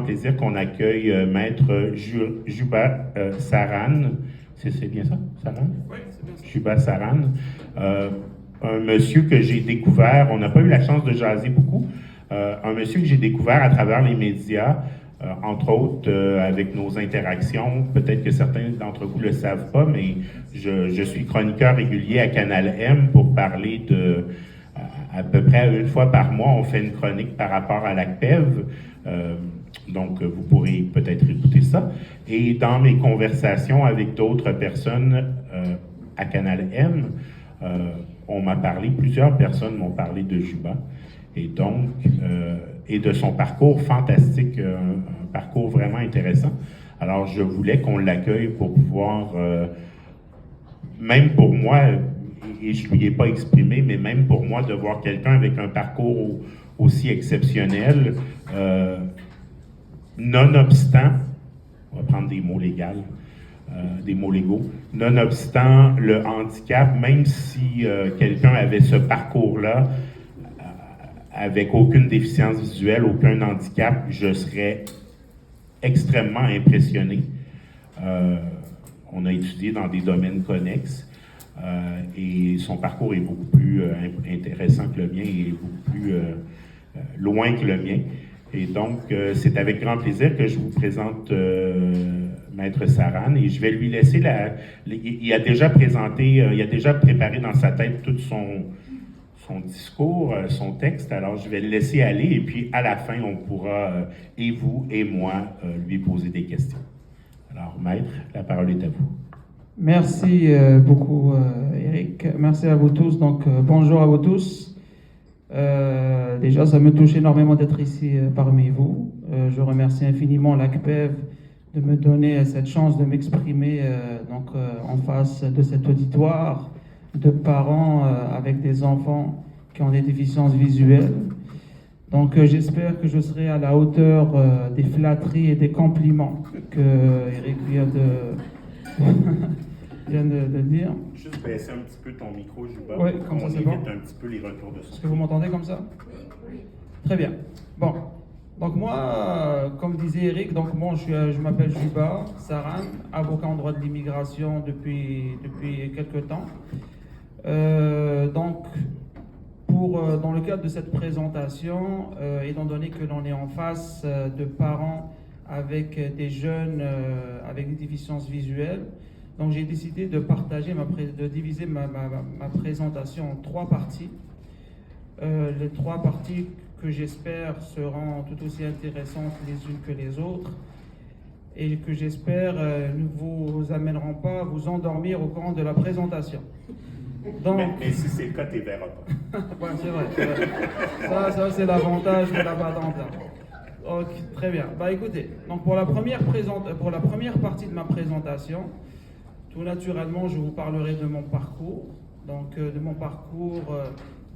plaisir qu'on accueille Maître Juba Saran. C'est bien ça, Saran? Oui, c'est bien ça. Juba Saran. Un monsieur que j'ai découvert, on n'a pas eu la chance de jaser beaucoup, un monsieur que j'ai découvert à travers les médias, entre autres avec nos interactions. Peut-être que certains d'entre vous ne le savent pas, mais je suis chroniqueur régulier à Canal M pour parler de... À peu près une fois par mois, on fait une chronique par rapport à l'ACPEV. Donc, vous pourrez peut-être écouter ça. Et dans mes conversations avec d'autres personnes à Canal M, on m'a parlé, plusieurs personnes m'ont parlé de Juba. Et donc, et de son parcours fantastique, un parcours vraiment intéressant. Alors, je voulais qu'on l'accueille pour pouvoir, même pour moi, et je ne lui ai pas exprimé, mais même pour moi, de voir quelqu'un avec un parcours aussi exceptionnel, nonobstant, on va prendre des mots légaux, des mots légaux, nonobstant le handicap, même si quelqu'un avait ce parcours-là, avec aucune déficience visuelle, aucun handicap, je serais extrêmement impressionné. On a étudié dans des domaines connexes et son parcours est beaucoup plus intéressant que le mien et beaucoup plus loin que le mien. Et donc, c'est avec grand plaisir que je vous présente Maître Saran et je vais lui laisser il a déjà présenté, il a déjà préparé dans sa tête tout son discours, son texte. Alors, je vais le laisser aller et puis à la fin, on pourra, et vous et moi, lui poser des questions. Alors, Maître, la parole est à vous. Merci beaucoup, Eric. Merci à vous tous. Donc, bonjour à vous tous. Déjà, ça me touche énormément d'être ici parmi vous. Je remercie infiniment l'ACPEV de me donner cette chance de m'exprimer en face de cet auditoire de parents avec des enfants qui ont des déficiences visuelles. Donc, j'espère que je serai à la hauteur des flatteries et des compliments que Eric vient de dire. Juste baisser un petit peu ton micro, Juba. Oui, comme ça, c'est bon. On évite un petit peu les retours de son. Est-ce que vous m'entendez comme ça? Oui. Très bien. Bon. Donc moi, comme disait Eric, je m'appelle Juba Saran, avocat en droit de l'immigration depuis quelques temps. Dans le cadre de cette présentation, étant donné que l'on est en face de parents avec des jeunes avec des déficiences visuelles, donc j'ai décidé de diviser ma présentation en 3 parties. Les 3 parties que j'espère seront tout aussi intéressantes les unes que les autres et que j'espère ne vous amèneront pas à vous endormir au cours de la présentation. Donc, mais si c'est le cas, tu ne verras pas. Ouais, c'est vrai. Ça c'est l'avantage de la patente. Ok, très bien. Bah écoutez, donc pour la première partie de ma présentation, tout naturellement, je vous parlerai de mon parcours, de mon parcours,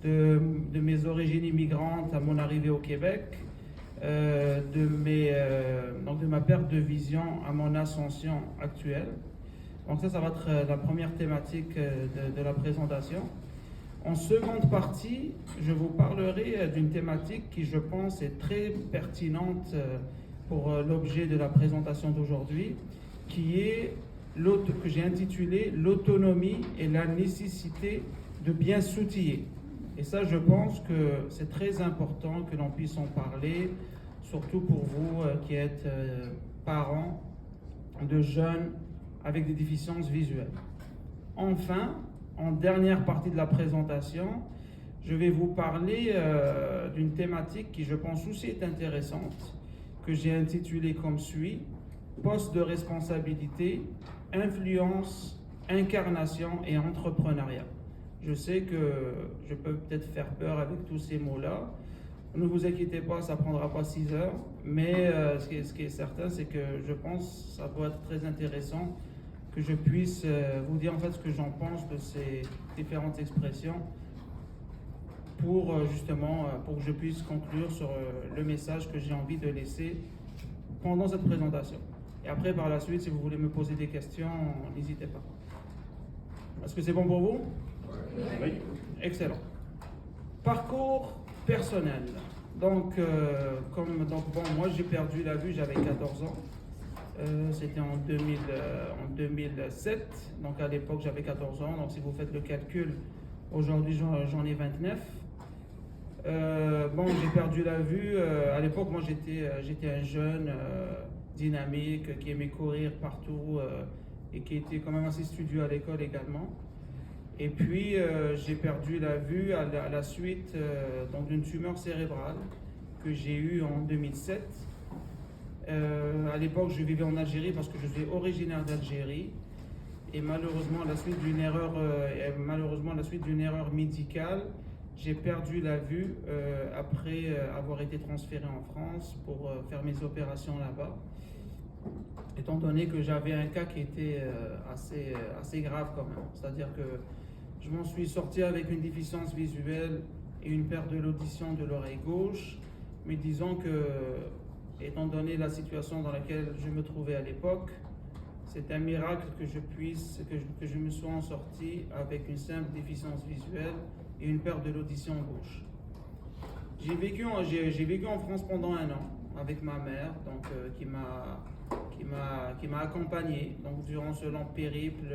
de mes origines immigrantes à mon arrivée au Québec, de ma perte de vision à mon ascension actuelle. Donc ça va être la première thématique de la présentation. En seconde partie, je vous parlerai d'une thématique qui, je pense, est très pertinente pour l'objet de la présentation d'aujourd'hui, qui est que j'ai intitulé « L'autonomie et la nécessité de bien s'outiller ». Et ça, je pense que c'est très important que l'on puisse en parler, surtout pour vous qui êtes parents de jeunes avec des déficiences visuelles. Enfin, en dernière partie de la présentation, je vais vous parler d'une thématique qui, je pense, aussi est intéressante, que j'ai intitulée comme suit « Poste de responsabilité, influence, incarnation et entrepreneuriat ». Je sais que je peux peut-être faire peur avec tous ces mots-là. Ne vous inquiétez pas, ça ne prendra pas 6 heures, mais ce qui est certain, c'est que je pense que ça peut être très intéressant que je puisse vous dire en fait ce que j'en pense de ces différentes expressions pour que je puisse conclure sur le message que j'ai envie de laisser pendant cette présentation. Et après, par la suite, si vous voulez me poser des questions, n'hésitez pas. Est-ce que c'est bon pour vous? Oui. Excellent. Parcours personnel. Moi j'ai perdu la vue, j'avais 14 ans. C'était en 2007, donc à l'époque j'avais 14 ans, donc si vous faites le calcul, aujourd'hui j'en ai 29. J'ai perdu la vue. À l'époque, moi j'étais un jeune dynamique qui aimait courir partout et qui était quand même assez studieux à l'école également. Et puis j'ai perdu la vue à la suite d'une tumeur cérébrale que j'ai eue en 2007. À l'époque, je vivais en Algérie parce que je suis originaire d'Algérie. Et malheureusement, à la suite d'une erreur médicale, j'ai perdu la vue après avoir été transféré en France pour faire mes opérations là-bas. Étant donné que j'avais un cas qui était assez grave quand même. C'est-à-dire que je m'en suis sorti avec une déficience visuelle et une perte de l'audition de l'oreille gauche. Mais disons que, étant donné la situation dans laquelle je me trouvais à l'époque, c'est un miracle que je me sois en sorti avec une simple déficience visuelle et une perte de l'audition gauche. J'ai vécu en France pendant 1 an avec ma mère, donc qui m'a accompagné donc durant ce long périple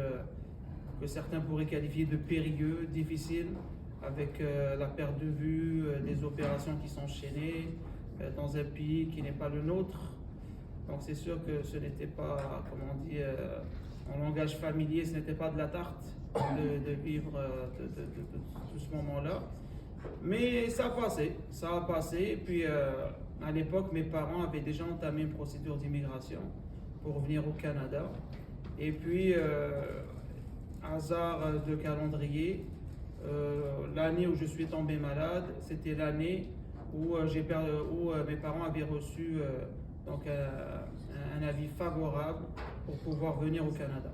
que certains pourraient qualifier de périlleux, difficile, avec la perte de vue, des opérations qui s'enchaînaient dans un pays qui n'est pas le nôtre. Donc c'est sûr que ce n'était pas, comme on dit en langage familier, ce n'était pas de la tarte de vivre tout ce moment-là. Mais ça a passé. Et puis à l'époque, mes parents avaient déjà entamé une procédure d'immigration pour venir au Canada. Et puis, hasard de calendrier, l'année où je suis tombé malade, c'était l'année où mes parents avaient reçu un avis favorable pour pouvoir venir au Canada.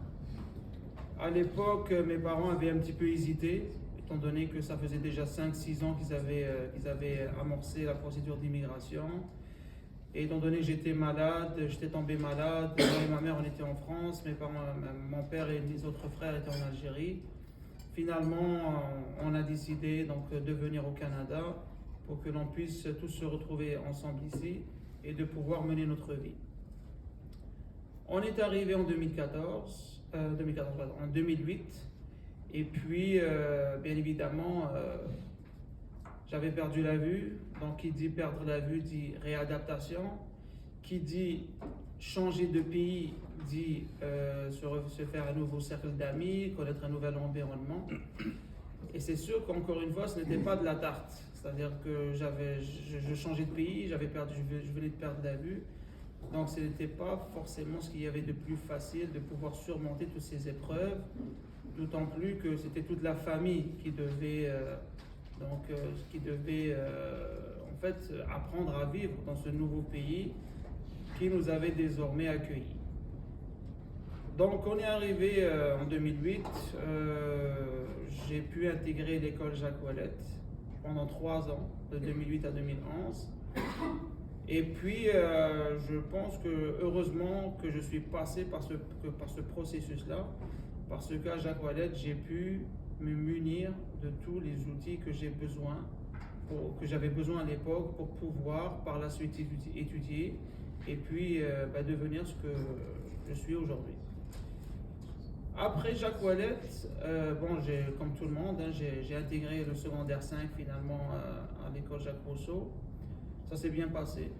À l'époque, mes parents avaient un petit peu hésité, étant donné que ça faisait déjà 5-6 ans qu'ils avaient amorcé la procédure d'immigration. Et étant donné que j'étais tombé malade, moi et ma mère on était en France, mon père et mes autres frères étaient en Algérie. Finalement, on a décidé donc de venir au Canada pour que l'on puisse tous se retrouver ensemble ici et de pouvoir mener notre vie. On est arrivé en 2008, et puis bien évidemment j'avais perdu la vue. Donc qui dit perdre la vue dit réadaptation, qui dit changer de pays dit se faire un nouveau cercle d'amis, connaître un nouvel environnement. Et c'est sûr qu'encore une fois ce n'était pas de la tarte, c'est-à-dire que je changeais de pays, je venais de perdre la vue. Donc ce n'était pas forcément ce qu'il y avait de plus facile de pouvoir surmonter toutes ces épreuves, d'autant plus que c'était toute la famille qui devait en fait apprendre à vivre dans ce nouveau pays qui nous avait désormais accueillis. Donc on est arrivé en 2008, j'ai pu intégrer l'école Jacques Ouellet pendant 3 ans, de 2008 à 2011. Et puis, je pense que heureusement que je suis passé par ce processus-là, parce qu'à Jacques Ouellet, j'ai pu me munir de tous les outils que j'avais besoin à l'époque pour pouvoir par la suite étudier et puis devenir ce que je suis aujourd'hui. Après Jacques Ouellet, comme tout le monde, j'ai intégré le secondaire 5 finalement à l'école Jacques Rousseau. Ça s'est bien passé.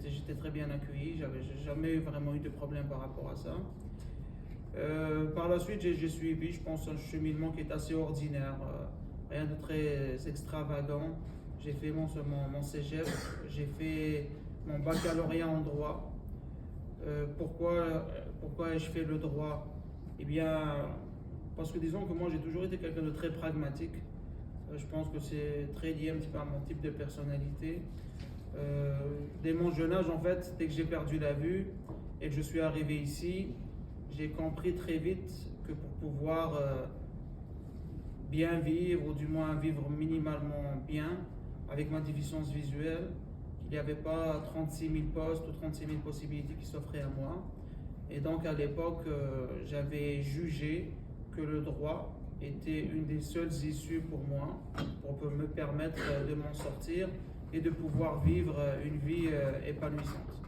J'étais très bien accueilli, j'avais jamais vraiment eu de problème par rapport à ça. Par la suite, j'ai suivi, je pense, un cheminement qui est assez ordinaire, rien de très extravagant. J'ai fait mon cégep, j'ai fait mon baccalauréat en droit. Pourquoi ai-je fait le droit? Eh bien, parce que disons que moi j'ai toujours été quelqu'un de très pragmatique. Je pense que c'est très lié un petit peu à mon type de personnalité. Dès mon jeune âge, en fait, dès que j'ai perdu la vue et que je suis arrivé ici, j'ai compris très vite que pour pouvoir bien vivre, ou du moins vivre minimalement bien, avec ma déficience visuelle, il n'y avait pas 36 000 postes ou 36 000 possibilités qui s'offraient à moi. Et donc à l'époque, j'avais jugé que le droit était une des seules issues pour moi, pour me permettre de m'en sortir et de pouvoir vivre une vie épanouissante.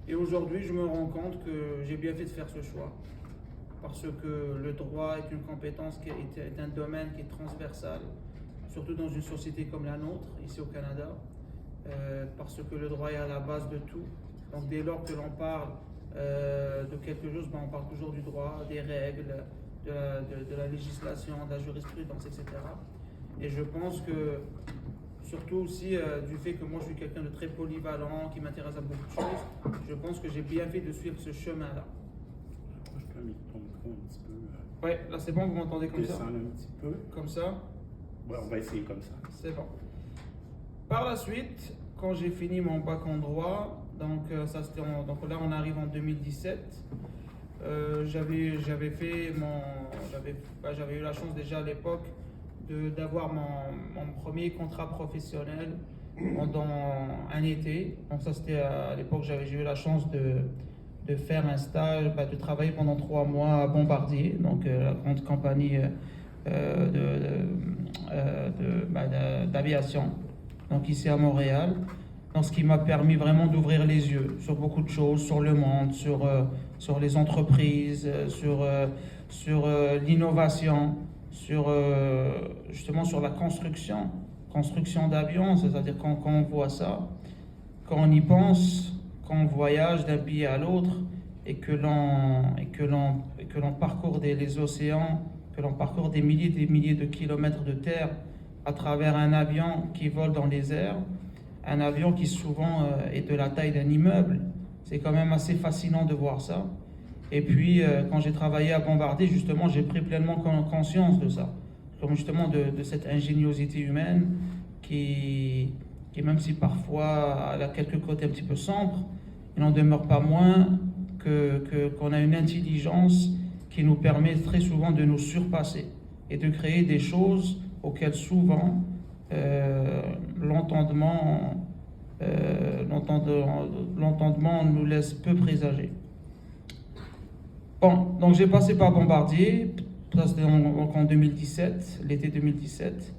Et aujourd'hui, je me rends compte que j'ai bien fait de faire ce choix, parce que le droit est une compétence qui est un domaine qui est transversal, surtout dans une société comme la nôtre, ici au Canada, parce que le droit est à la base de tout. Donc dès lors que l'on parle de quelque chose, on parle toujours du droit, des règles, de la législation, de la jurisprudence, etc. Et je pense que, surtout aussi du fait que moi je suis quelqu'un de très polyvalent, qui m'intéresse à beaucoup de choses, je pense que j'ai bien fait de suivre ce chemin-là. Je peux mettre ton micro un petit peu. Ouais, là c'est bon, vous m'entendez comme ça? Descendre un petit peu. Comme ça? Ouais, on va essayer comme ça. C'est bon. Par la suite, quand j'ai fini mon bac en droit, donc là on arrive en 2017, j'avais eu la chance déjà à l'époque d'avoir mon premier contrat professionnel pendant un été. Donc ça c'était à l'époque, j'ai eu la chance de faire un stage, de travailler pendant 3 mois à Bombardier, donc la grande compagnie d'aviation, donc ici à Montréal. Donc, ce qui m'a permis vraiment d'ouvrir les yeux sur beaucoup de choses, sur le monde, sur les entreprises, sur l'innovation, justement sur la construction d'avions. C'est-à-dire quand on voit ça, quand on y pense, quand on voyage d'un pays à l'autre et que l'on parcourt les océans, que l'on parcourt des milliers de kilomètres de terre à travers un avion qui vole dans les airs, un avion qui souvent est de la taille d'un immeuble. C'est quand même assez fascinant de voir ça. Et puis, quand j'ai travaillé à Bombardier, justement, j'ai pris pleinement conscience de ça. Comme justement de cette ingéniosité humaine qui, même si parfois elle a quelques côtés un petit peu sombres, il n'en demeure pas moins qu'on a une intelligence qui nous permet très souvent de nous surpasser et de créer des choses auxquelles souvent l'entendement nous laisse peu présager. Bon, donc j'ai passé par Bombardier, ça c'était en 2017, l'été 2017.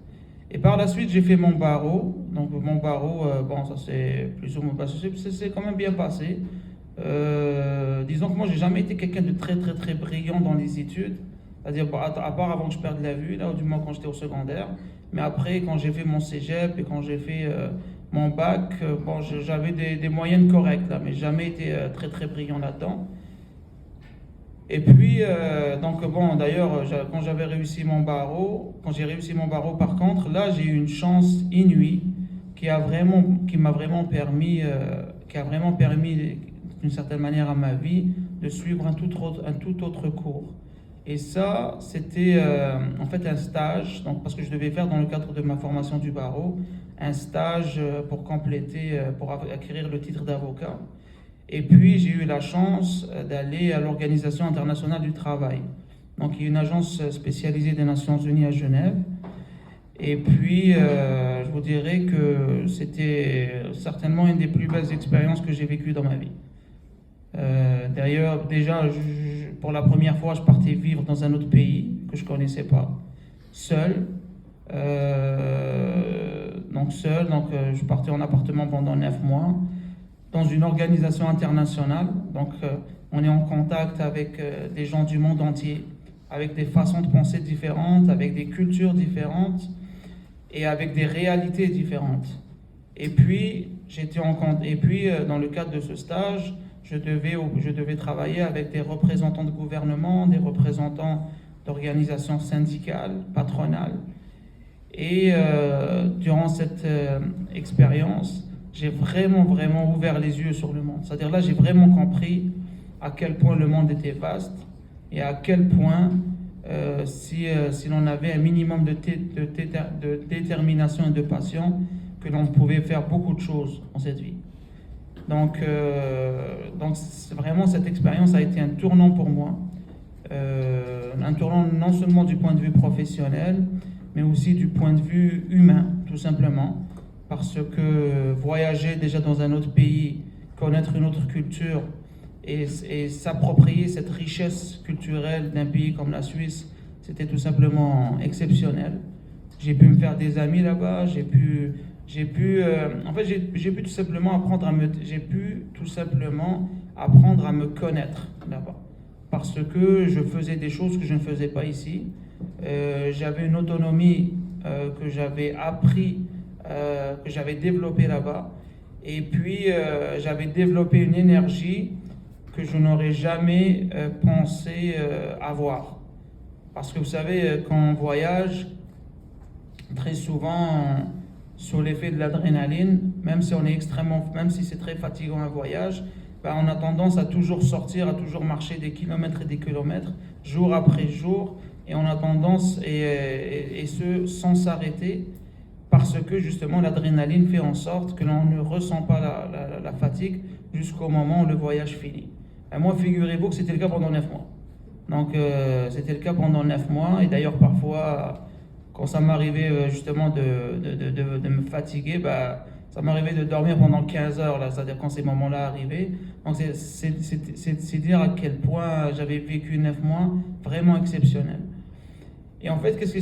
Et par la suite, j'ai fait mon barreau. Donc mon barreau, ça c'est plus ou moins passé, c'est quand même bien passé. Disons que moi, j'ai jamais été quelqu'un de très brillant dans les études. C'est-à-dire, à part avant que je perde la vue, là, du moins quand j'étais au secondaire. Mais après, quand j'ai fait mon cégep et quand j'ai fait mon bac, j'avais des moyennes correctes, là, mais jamais été très brillant là-dedans. Et puis, d'ailleurs, quand j'ai réussi mon barreau, par contre, là, j'ai eu une chance inouïe qui m'a vraiment permis d'une certaine manière à ma vie de suivre un tout autre cours. Et ça, c'était en fait un stage, donc parce que je devais faire dans le cadre de ma formation du barreau, un stage pour compléter, pour acquérir le titre d'avocat. Et puis, j'ai eu la chance d'aller à l'Organisation internationale du travail. Donc, il y a une agence spécialisée des Nations Unies à Genève. Et puis, je vous dirais que c'était certainement une des plus belles expériences que j'ai vécues dans ma vie. D'ailleurs, déjà, pour la première fois, je partais vivre dans un autre pays que je ne connaissais pas, seul. Je partais en appartement pendant 9 mois. Dans une organisation internationale, donc on est en contact avec des gens du monde entier, avec des façons de penser différentes, avec des cultures différentes et avec des réalités différentes. Et puis, dans le cadre de ce stage, je devais travailler avec des représentants de gouvernement, des représentants d'organisations syndicales, patronales. Et durant cette expérience, j'ai vraiment ouvert les yeux sur le monde. C'est-à-dire là, j'ai vraiment compris à quel point le monde était vaste et à quel point, si l'on avait un minimum de détermination et de passion, que l'on pouvait faire beaucoup de choses dans cette vie. Donc vraiment, cette expérience a été un tournant pour moi. Un tournant non seulement du point de vue professionnel, mais aussi du point de vue humain, tout simplement. Parce que voyager déjà dans un autre pays, connaître une autre culture et s'approprier cette richesse culturelle d'un pays comme la Suisse, c'était tout simplement exceptionnel. J'ai pu me faire des amis là-bas, j'ai pu tout simplement apprendre à me connaître là-bas. Parce que je faisais des choses que je ne faisais pas ici. J'avais une autonomie que j'avais appris, que j'avais développée là-bas. Et puis, j'avais développé une énergie que je n'aurais jamais pensé avoir. Parce que vous savez, quand on voyage, très souvent, sous l'effet de l'adrénaline, même si c'est très fatigant un voyage, on a tendance à toujours sortir, à toujours marcher des kilomètres et des kilomètres, jour après jour, et on a tendance, et ce, sans s'arrêter, parce que justement l'adrénaline fait en sorte que l'on ne ressent pas la fatigue jusqu'au moment où le voyage finit. Et moi, figurez-vous que c'était le cas pendant 9 mois. Donc, c'était le cas pendant 9 mois, et d'ailleurs, parfois, quand ça m'arrivait justement de me fatiguer, ça m'arrivait de dormir pendant 15 heures, là, c'est-à-dire quand ces moments-là arrivaient. Donc, c'est dire à quel point j'avais vécu 9 mois vraiment exceptionnels. Et en fait, qu'est-ce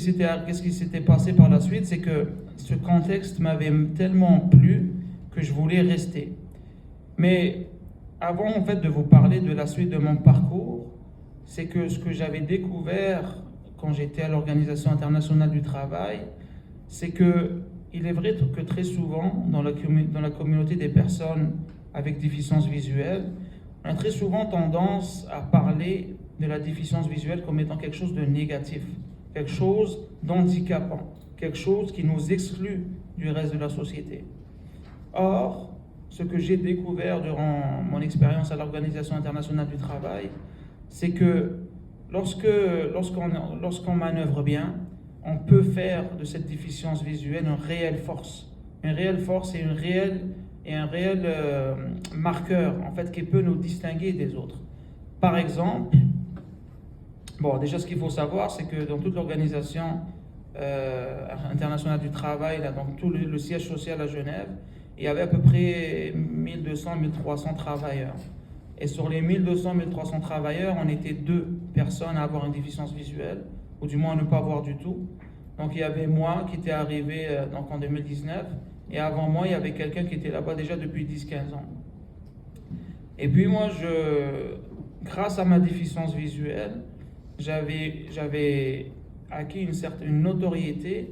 qui s'était passé par la suite? C'est que ce contexte m'avait tellement plu que je voulais rester. Mais avant, en fait, de vous parler de la suite de mon parcours, c'est que ce que j'avais découvert quand j'étais à l'Organisation internationale du travail, c'est que il est vrai que très souvent, dans la communauté des personnes avec déficience visuelle, on a très souvent tendance à parler de la déficience visuelle comme étant quelque chose de négatif, quelque chose d'handicapant, quelque chose qui nous exclut du reste de la société. Or, ce que j'ai découvert durant mon expérience à l'Organisation internationale du travail, c'est que lorsqu'on manœuvre bien, on peut faire de cette déficience visuelle une réelle force. Une réelle force et un réel marqueur, en fait, qui peut nous distinguer des autres. Par exemple, déjà ce qu'il faut savoir, c'est que dans toute l'Organisation internationale du travail, là, dans tout le siège social à Genève, il y avait à peu près 1200-1300 travailleurs. Et sur les 1200-1300 travailleurs, on était 2 personnes à avoir une déficience visuelle, ou du moins à ne pas voir du tout. Donc il y avait moi qui était arrivé en 2019, et avant moi, il y avait quelqu'un qui était là-bas déjà depuis 10-15 ans. Et puis moi, grâce à ma déficience visuelle, j'avais acquis une notoriété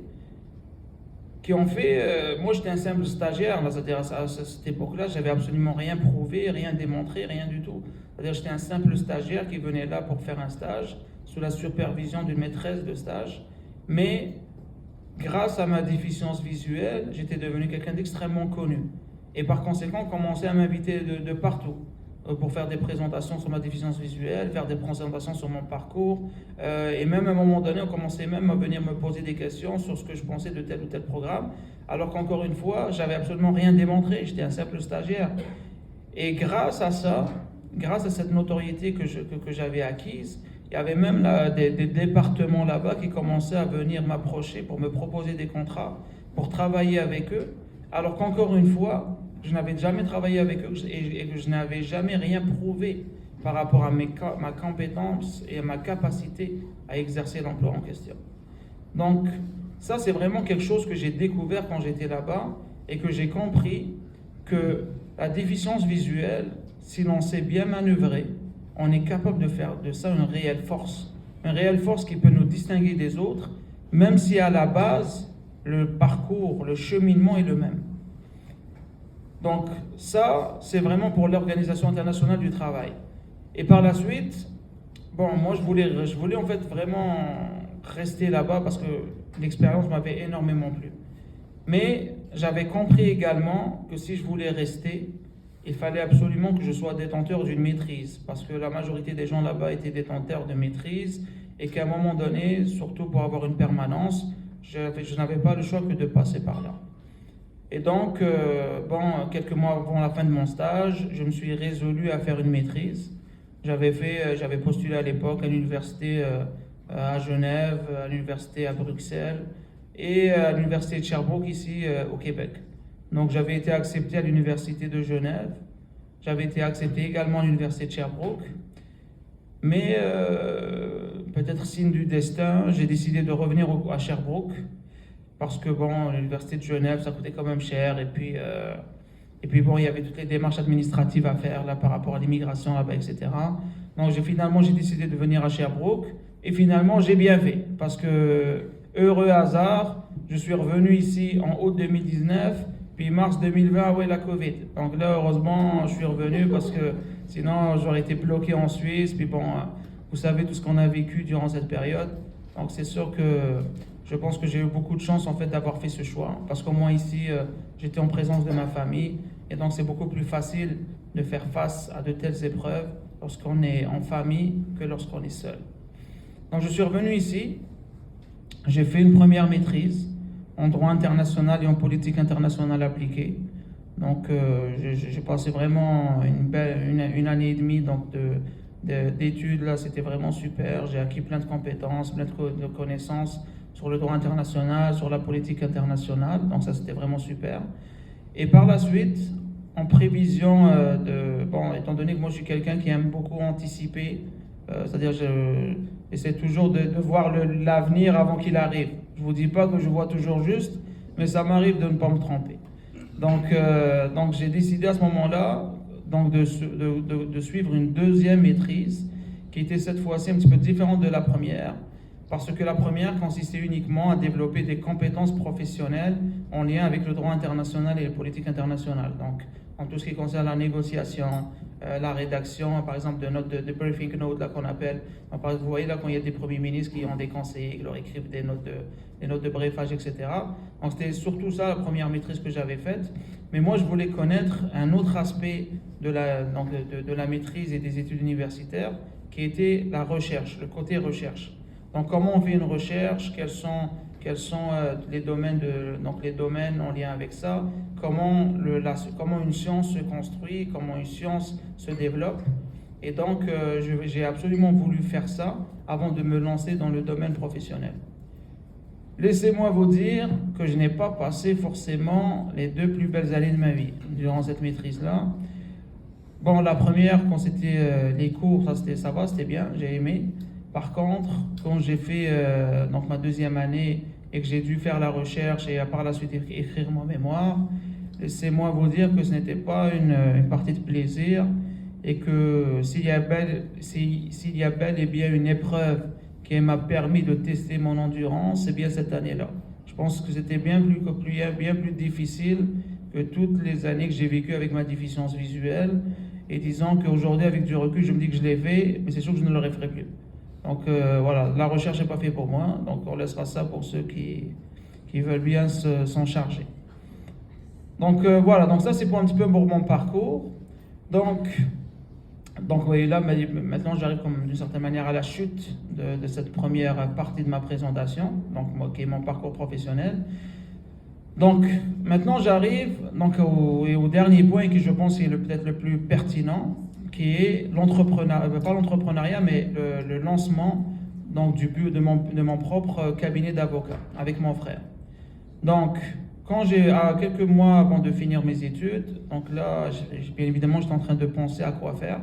qui ont fait, moi j'étais un simple stagiaire, c'est-à-dire à cette époque-là, j'avais absolument rien prouvé, rien démontré, rien du tout. C'est-à-dire j'étais un simple stagiaire qui venait là pour faire un stage, sous la supervision d'une maîtresse de stage. Mais grâce à ma déficience visuelle, j'étais devenu quelqu'un d'extrêmement connu. Et par conséquent, on commençait à m'inviter de partout pour faire des présentations sur ma déficience visuelle, faire des présentations sur mon parcours. Et même à un moment donné, on commençait même à venir me poser des questions sur ce que je pensais de tel ou tel programme. Alors qu'encore une fois, j'avais absolument rien démontré, j'étais un simple stagiaire. Et grâce à ça, grâce à cette notoriété que j'avais acquise, il y avait même des départements là-bas qui commençaient à venir m'approcher pour me proposer des contrats, pour travailler avec eux. Alors qu'encore une fois, je n'avais jamais travaillé avec eux et que je n'avais jamais rien prouvé par rapport à ma compétence et à ma capacité à exercer l'emploi en question. Donc, ça, c'est vraiment quelque chose que j'ai découvert quand j'étais là-bas et que j'ai compris que la déficience visuelle, si l'on sait bien manœuvrer, on est capable de faire de ça une réelle force qui peut nous distinguer des autres, même si à la base, le parcours, le cheminement est le même. Donc ça, c'est vraiment pour l'Organisation internationale du travail. Et par la suite, moi je voulais en fait vraiment rester là-bas parce que l'expérience m'avait énormément plu. Mais j'avais compris également que si je voulais rester, il fallait absolument que je sois détenteur d'une maîtrise, parce que la majorité des gens là-bas étaient détenteurs de maîtrise, et qu'à un moment donné, surtout pour avoir une permanence, je n'avais pas le choix que de passer par là. Et donc, quelques mois avant la fin de mon stage, je me suis résolu à faire une maîtrise. J'avais postulé à l'époque à l'université à Genève, à l'université à Bruxelles et à l'université de Sherbrooke ici au Québec. Donc j'avais été accepté à l'université de Genève, j'avais été accepté également à l'université de Sherbrooke, mais peut-être signe du destin, j'ai décidé de revenir à Sherbrooke parce que bon, l'université de Genève, ça coûtait quand même cher et puis bon, il y avait toutes les démarches administratives à faire là par rapport à l'immigration là-bas, etc. Donc finalement, j'ai décidé de venir à Sherbrooke et finalement, j'ai bien fait parce que heureux hasard, je suis revenu ici en août 2019, puis mars 2020, ouais, la Covid. Donc là, heureusement, je suis revenu parce que sinon, j'aurais été bloqué en Suisse. Puis bon, vous savez tout ce qu'on a vécu durant cette période. Donc c'est sûr que je pense que j'ai eu beaucoup de chance en fait d'avoir fait ce choix. Parce qu'au moins ici, j'étais en présence de ma famille. Et donc c'est beaucoup plus facile de faire face à de telles épreuves lorsqu'on est en famille que lorsqu'on est seul. Donc je suis revenu ici. J'ai fait une première maîtrise en droit international et en politique internationale appliquée. Donc j'ai passé vraiment une année et demie donc, d'études. Là, c'était vraiment super. J'ai acquis plein de compétences, plein de connaissances sur le droit international, sur la politique internationale. Donc ça, c'était vraiment super. Et par la suite, en prévision étant donné que moi je suis quelqu'un qui aime beaucoup anticiper, c'est-à-dire j'essaie toujours de voir l'avenir avant qu'il arrive. Je ne vous dis pas que je vois toujours juste, mais ça m'arrive de ne pas me tromper. Donc j'ai décidé à ce moment-là de suivre une deuxième maîtrise qui était cette fois-ci un petit peu différente de la première, parce que la première consistait uniquement à développer des compétences professionnelles en lien avec le droit international et la politique internationale. Donc, en tout ce qui concerne la négociation, la rédaction, par exemple, de notes de briefing notes là qu'on appelle. Donc, vous voyez là quand il y a des premiers ministres qui ont des conseillers, qui leur écrivent des notes de briefage, etc. Donc, c'était surtout ça la première maîtrise que j'avais faite. Mais moi, je voulais connaître un autre aspect de la maîtrise et des études universitaires, qui était la recherche, le côté recherche. Donc, comment on fait une recherche, quels sont les domaines en lien avec ça, comment une science se construit, comment une science se développe. Et donc, j'ai absolument voulu faire ça avant de me lancer dans le domaine professionnel. Laissez-moi vous dire que je n'ai pas passé forcément les 2 plus belles années de ma vie durant cette maîtrise-là. Bon, la première, quand c'était les cours, ça va, c'était bien, j'ai aimé. Par contre, quand j'ai fait ma deuxième année et que j'ai dû faire la recherche et par la suite écrire mon mémoire, laissez-moi vous dire que ce n'était pas une partie de plaisir et que s'il y a bel et bien une épreuve qui m'a permis de tester mon endurance, c'est bien cette année-là. Je pense que c'était bien plus difficile que toutes les années que j'ai vécues avec ma déficience visuelle. Et disons qu'aujourd'hui, avec du recul, je me dis que je l'ai fait, mais c'est sûr que je ne le referai plus. Donc voilà, la recherche n'est pas faite pour moi, donc on laissera ça pour ceux qui veulent bien s'en charger. Donc voilà, donc ça c'est pour un petit peu pour mon parcours. Donc vous voyez là, maintenant j'arrive d'une certaine manière à la chute de cette première partie de ma présentation, donc moi qui est mon parcours professionnel. Donc maintenant j'arrive au dernier point qui je pense est peut-être le plus pertinent, qui est pas l'entrepreneuriat, mais le lancement donc, de mon propre cabinet d'avocat avec mon frère. Donc, à quelques mois avant de finir mes études, donc là, bien évidemment, j'étais en train de penser à quoi faire.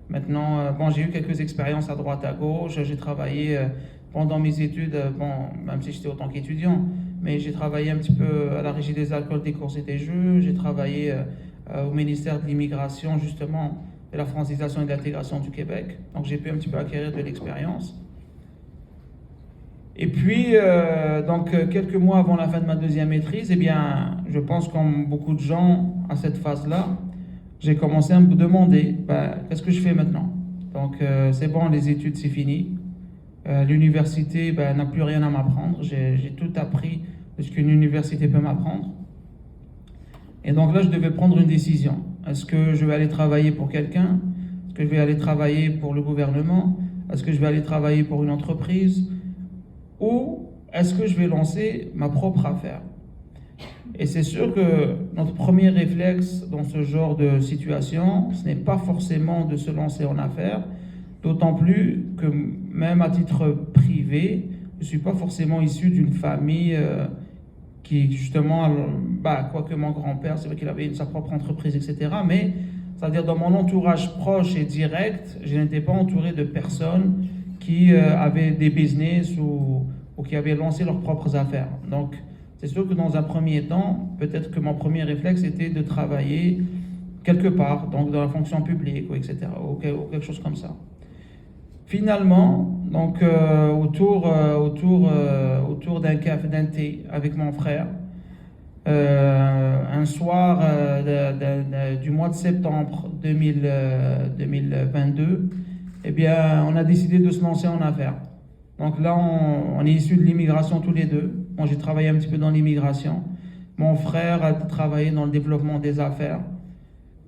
Maintenant, j'ai eu quelques expériences à droite, à gauche. J'ai travaillé pendant mes études, même si j'étais autant qu'étudiant, mais j'ai travaillé un petit peu à la Régie des alcools, des courses et des jeux. J'ai travaillé au ministère de l'immigration, justement, de la francisation et de l'intégration du Québec. Donc j'ai pu un petit peu acquérir de l'expérience. Et puis, quelques mois avant la fin de ma deuxième maîtrise, je pense comme beaucoup de gens à cette phase-là, j'ai commencé à me demander, qu'est-ce que je fais maintenant? Donc c'est bon, les études c'est fini. L'université n'a plus rien à m'apprendre. J'ai tout appris de ce qu'une université peut m'apprendre. Et donc là, je devais prendre une décision. Est-ce que je vais aller travailler pour quelqu'un? Est-ce que je vais aller travailler pour le gouvernement? Est-ce que je vais aller travailler pour une entreprise? Ou est-ce que je vais lancer ma propre affaire? Et c'est sûr que notre premier réflexe dans ce genre de situation, ce n'est pas forcément de se lancer en affaires, d'autant plus que même à titre privé, je ne suis pas forcément issu d'une famille qui justement, quoique mon grand-père, c'est vrai qu'il avait sa propre entreprise, etc. Mais, c'est-à-dire dans mon entourage proche et direct, je n'étais pas entouré de personnes qui avaient des business ou qui avaient lancé leurs propres affaires. Donc, c'est sûr que dans un premier temps, peut-être que mon premier réflexe était de travailler quelque part, donc dans la fonction publique, ou etc., ou quelque chose comme ça. Finalement, donc autour d'un café, d'un thé avec mon frère, un soir du mois de septembre 2022, eh bien, on a décidé de se lancer en affaires. Donc là, on est issus de l'immigration tous les deux. Moi, j'ai travaillé un petit peu dans l'immigration. Mon frère a travaillé dans le développement des affaires.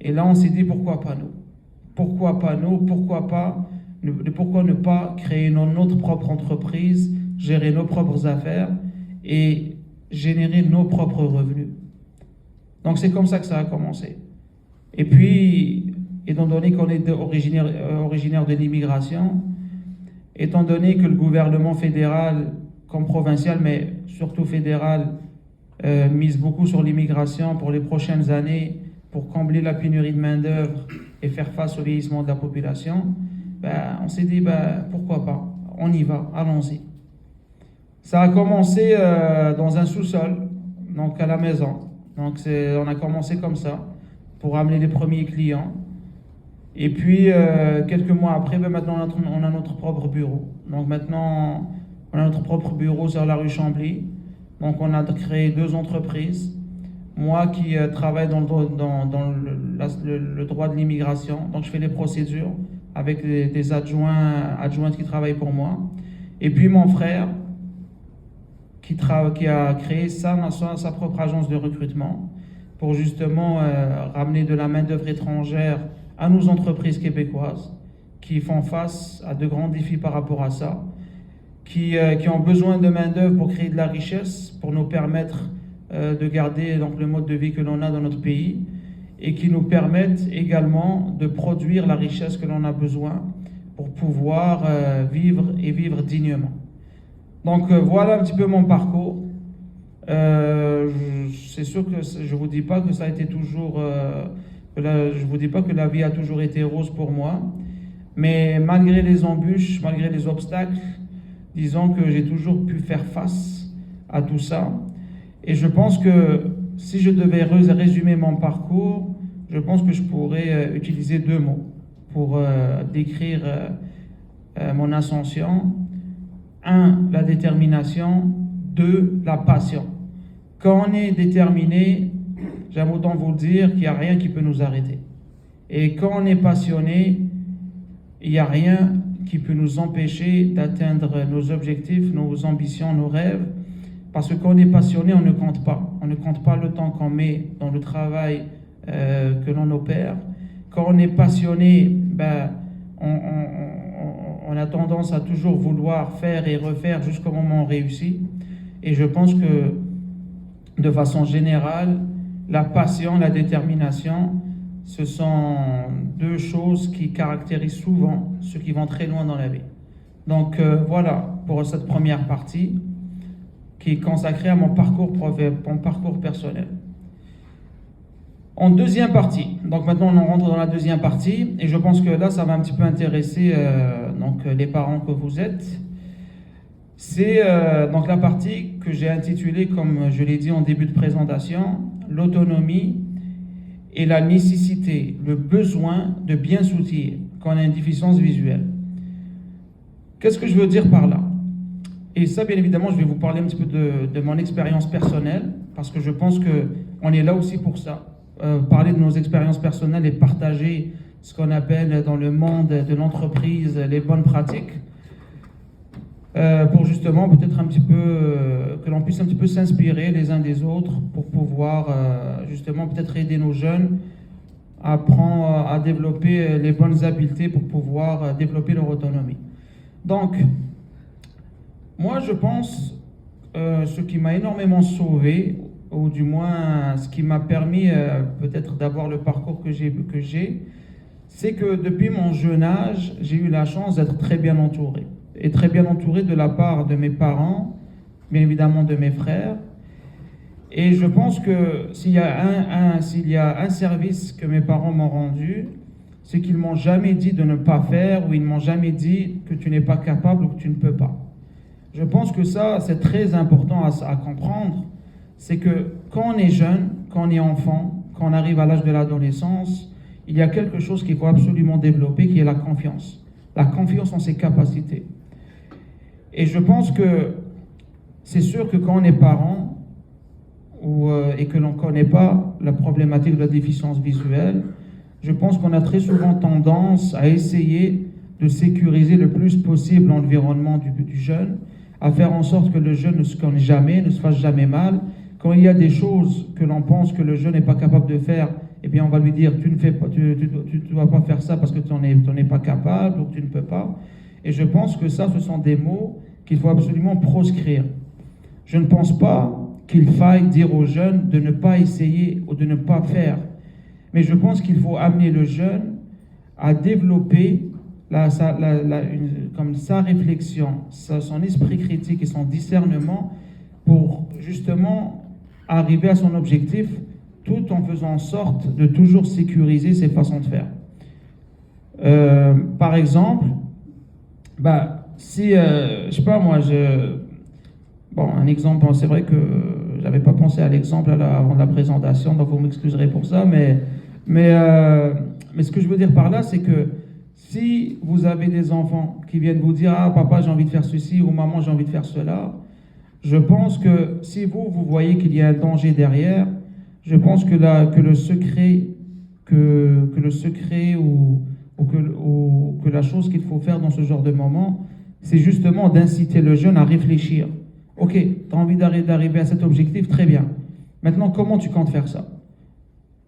Et là, on s'est dit, pourquoi pas nous? Pourquoi pas nous? Pourquoi ne pas créer notre propre entreprise, gérer nos propres affaires et générer nos propres revenus? Donc, c'est comme ça que ça a commencé. Et puis, étant donné qu'on est originaire de l'immigration, étant donné que le gouvernement fédéral, comme provincial, mais surtout fédéral, mise beaucoup sur l'immigration pour les prochaines années, pour combler la pénurie de main-d'œuvre et faire face au vieillissement de la population, on s'est dit, pourquoi pas, on y va, allons-y. Ça a commencé dans un sous-sol, donc à la maison. Donc on a commencé comme ça, pour amener les premiers clients. Et puis, quelques mois après, maintenant, on a notre propre bureau. Donc maintenant, on a notre propre bureau sur la rue Chambly. Donc on a créé 2 entreprises. Moi qui travaille dans le droit de l'immigration, donc je fais les procédures avec des adjointes qui travaillent pour moi. Et puis mon frère qui a créé sa propre agence de recrutement pour justement ramener de la main-d'œuvre étrangère à nos entreprises québécoises qui font face à de grands défis par rapport à ça, qui ont besoin de main-d'œuvre pour créer de la richesse, pour nous permettre de garder donc le mode de vie que l'on a dans notre pays et qui nous permettent également de produire la richesse que l'on a besoin pour pouvoir vivre et vivre dignement. Donc voilà un petit peu mon parcours. C'est sûr que je vous dis pas que ça a été toujours, je vous dis pas que la vie a toujours été rose pour moi, mais malgré les embûches, malgré les obstacles, disons que j'ai toujours pu faire face à tout ça. Et je pense que si je devais résumer mon parcours, je pense que je pourrais utiliser 2 mots pour décrire mon ascension. 1, la détermination. 2, la passion. Quand on est déterminé, j'aime autant vous le dire qu'il n'y a rien qui peut nous arrêter. Et quand on est passionné, il n'y a rien qui peut nous empêcher d'atteindre nos objectifs, nos ambitions, nos rêves. Parce que quand on est passionné, on ne compte pas. On ne compte pas le temps qu'on met dans le travail que l'on opère. Quand on est passionné, on a tendance à toujours vouloir faire et refaire jusqu'au moment où on réussit. Et je pense que, de façon générale, la passion, la détermination, ce sont 2 choses qui caractérisent souvent ceux qui vont très loin dans la vie. Donc voilà pour cette première partie qui est consacrée à mon parcours personnel. En deuxième partie, donc maintenant on rentre dans la deuxième partie, et je pense que là ça va un petit peu intéresser les parents que vous êtes. C'est donc la partie que j'ai intitulée, comme je l'ai dit en début de présentation, l'autonomie et la nécessité, le besoin de bien s'outiller quand on a une déficience visuelle. Qu'est-ce que je veux dire par là? Et ça, bien évidemment, je vais vous parler un petit peu de mon expérience personnelle, parce que je pense qu'on est là aussi pour ça. Parler de nos expériences personnelles et partager ce qu'on appelle dans le monde de l'entreprise les bonnes pratiques, pour justement peut-être un petit peu, que l'on puisse un petit peu s'inspirer les uns des autres pour pouvoir justement peut-être aider nos jeunes à développer les bonnes habiletés pour pouvoir développer leur autonomie. Donc, moi je pense ce qui m'a énormément sauvé, ou du moins ce qui m'a permis peut-être d'avoir le parcours que j'ai, c'est que depuis mon jeune âge, j'ai eu la chance d'être très bien entouré. Et très bien entouré de la part de mes parents, bien évidemment de mes frères. Et je pense que s'il y a un service que mes parents m'ont rendu, c'est qu'ils m'ont jamais dit de ne pas faire, ou ils m'ont jamais dit que tu n'es pas capable ou que tu ne peux pas. Je pense que ça, c'est très important à comprendre. C'est que quand on est jeune, quand on est enfant, quand on arrive à l'âge de l'adolescence, il y a quelque chose qu'il faut absolument développer, qui est la confiance. La confiance en ses capacités. Et je pense que c'est sûr que quand on est parent et que l'on ne connaît pas la problématique de la déficience visuelle, je pense qu'on a très souvent tendance à essayer de sécuriser le plus possible l'environnement du jeune, à faire en sorte que le jeune ne se connaisse jamais, ne se fasse jamais mal. Quand il y a des choses que l'on pense que le jeune n'est pas capable de faire, eh bien on va lui dire tu ne dois pas faire ça parce que tu n'en es pas capable ou que tu ne peux pas. Et je pense que ça, ce sont des mots qu'il faut absolument proscrire. Je ne pense pas qu'il faille dire aux jeunes de ne pas essayer ou de ne pas faire. Mais je pense qu'il faut amener le jeune à développer comme sa réflexion, son esprit critique et son discernement pour justement arriver à son objectif tout en faisant en sorte de toujours sécuriser ses façons de faire. Par exemple, si, je sais pas moi, bon, un exemple, c'est vrai que j'avais pas pensé à l'exemple avant la présentation, donc vous m'excuserez pour ça, mais ce que je veux dire par là, c'est que si vous avez des enfants qui viennent vous dire « Ah, papa, j'ai envie de faire ceci » ou « Maman, j'ai envie de faire cela », je pense que si vous voyez qu'il y a un danger derrière, je pense que le secret ou que la chose qu'il faut faire dans ce genre de moment, c'est justement d'inciter le jeune à réfléchir. Ok, tu as envie d'arriver à cet objectif, très bien. Maintenant, comment tu comptes faire ça?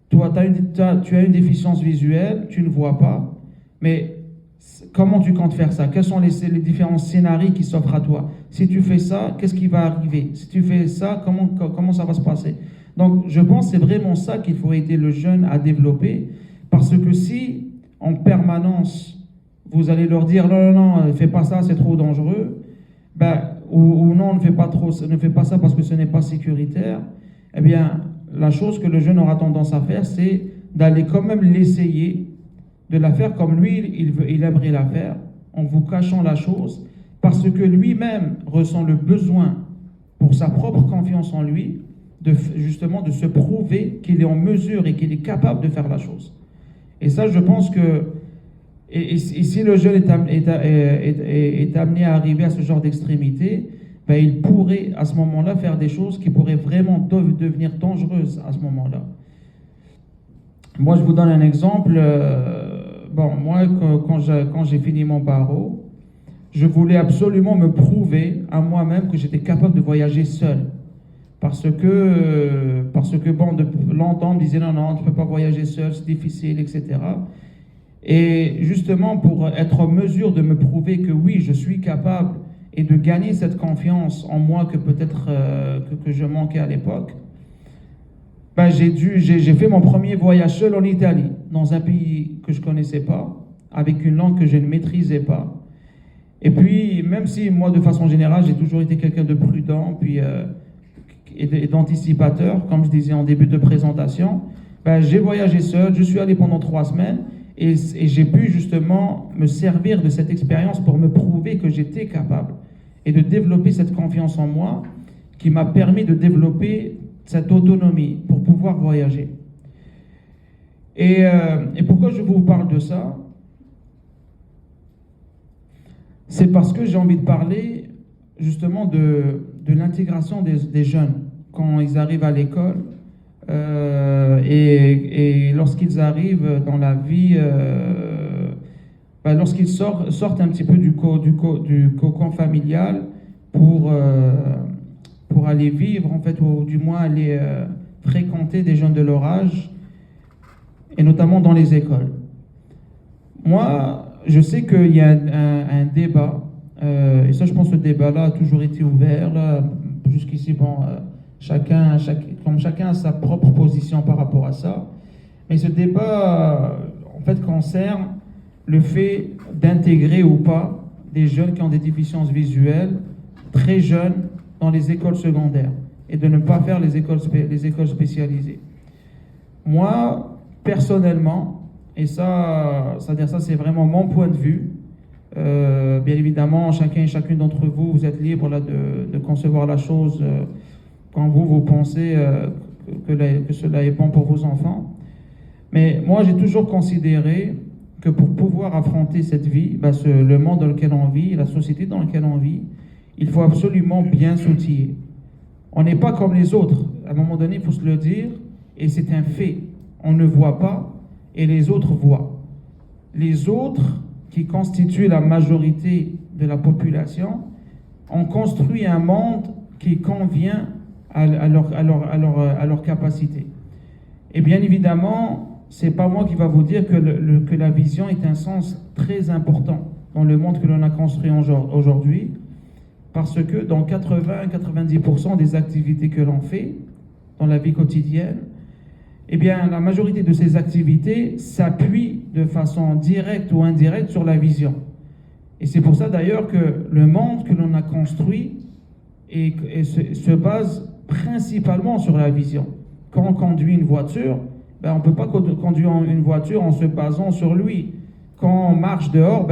Toi, tu as une déficience visuelle, tu ne vois pas, mais comment tu comptes faire ça? Quels sont les différents scénarios qui s'offrent à toi? Si tu fais ça, qu'est-ce qui va arriver? Si tu fais ça, comment ça va se passer? Donc, je pense que c'est vraiment ça qu'il faut aider le jeune à développer, parce que si, en permanence, vous allez leur dire « Non, non, non, fais pas ça, c'est trop dangereux », ou non, ne fais pas ça parce que ce n'est pas sécuritaire, eh bien, la chose que le jeune aura tendance à faire, c'est d'aller quand même l'essayer, de la faire comme lui, il aimerait la faire, en vous cachant la chose, parce que lui-même ressent le besoin, pour sa propre confiance en lui, justement de se prouver qu'il est en mesure et qu'il est capable de faire la chose. Et ça, je pense que, et si le jeune est amené à arriver à ce genre d'extrémité, il pourrait à ce moment-là faire des choses qui pourraient vraiment devenir dangereuses à ce moment-là. Moi, je vous donne un exemple. Moi, quand j'ai fini mon barreau, je voulais absolument me prouver à moi-même que j'étais capable de voyager seul. Parce que longtemps, on me disait non, tu ne peux pas voyager seul, c'est difficile, etc. Et justement, pour être en mesure de me prouver que oui, je suis capable et de gagner cette confiance en moi que peut-être que je manquais à l'époque, j'ai fait mon premier voyage seul en Italie, dans un pays que je ne connaissais pas, avec une langue que je ne maîtrisais pas. Et puis, même si moi, de façon générale, j'ai toujours été quelqu'un de prudent et d'anticipateur, comme je disais en début de présentation, j'ai voyagé seul, je suis allé pendant 3 semaines, et j'ai pu justement me servir de cette expérience pour me prouver que j'étais capable et de développer cette confiance en moi qui m'a permis de développer cette autonomie pour pouvoir voyager. Et pourquoi je vous parle de ça? C'est parce que j'ai envie de parler justement de l'intégration des jeunes quand ils arrivent à l'école et lorsqu'ils arrivent dans la vie, lorsqu'ils sortent un petit peu du cocon familial pour aller vivre, en fait, ou du moins aller fréquenter des jeunes de leur âge, et notamment dans les écoles. Moi, je sais qu'il y a un débat, et ça, je pense que ce débat-là a toujours été ouvert. Là, jusqu'ici, chacun a sa propre position par rapport à ça. Mais ce débat, en fait, concerne le fait d'intégrer ou pas des jeunes qui ont des déficiences visuelles, très jeunes, dans les écoles secondaires, et de ne pas faire les écoles spécialisées. Moi, personnellement, Et ça, c'est-à-dire ça, c'est vraiment mon point de vue. Bien évidemment, chacun et chacune d'entre vous, vous êtes libre là, de concevoir la chose quand vous pensez que cela est bon pour vos enfants. Mais moi, j'ai toujours considéré que pour pouvoir affronter cette vie, le monde dans lequel on vit, la société dans laquelle on vit, il faut absolument bien s'outiller. On n'est pas comme les autres. À un moment donné, il faut se le dire, et c'est un fait. On ne voit pas, et les autres voient. Les autres, qui constituent la majorité de la population, ont construit un monde qui convient à leur capacité. Et bien évidemment, c'est pas moi qui va vous dire que la vision est un sens très important dans le monde que l'on a construit aujourd'hui, parce que dans 80-90% des activités que l'on fait dans la vie quotidienne, eh bien, la majorité de ces activités s'appuient de façon directe ou indirecte sur la vision. Et c'est pour ça d'ailleurs que le monde que l'on a construit se base principalement sur la vision. Quand on conduit une voiture, on ne peut pas conduire une voiture en se basant sur lui. Quand on marche dehors,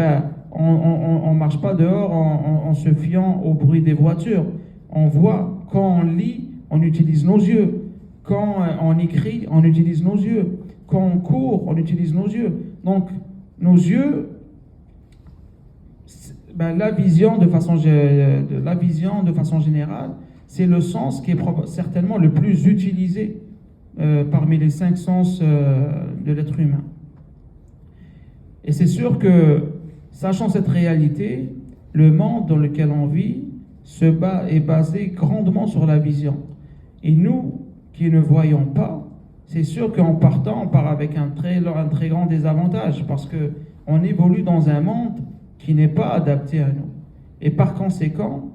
on ne marche pas dehors en se fiant au bruit des voitures. On voit, quand on lit, on utilise nos yeux. Quand on écrit, on utilise nos yeux. Quand on court, on utilise nos yeux. Donc, nos yeux, la vision de façon générale, c'est le sens qui est certainement le plus utilisé parmi les 5 sens de l'être humain. Et c'est sûr que, sachant cette réalité, le monde dans lequel on vit est basé grandement sur la vision. Et nous, qui ne voyons pas, c'est sûr qu'en partant, on part avec un très grand désavantage, parce qu'on évolue dans un monde qui n'est pas adapté à nous. Et par conséquent,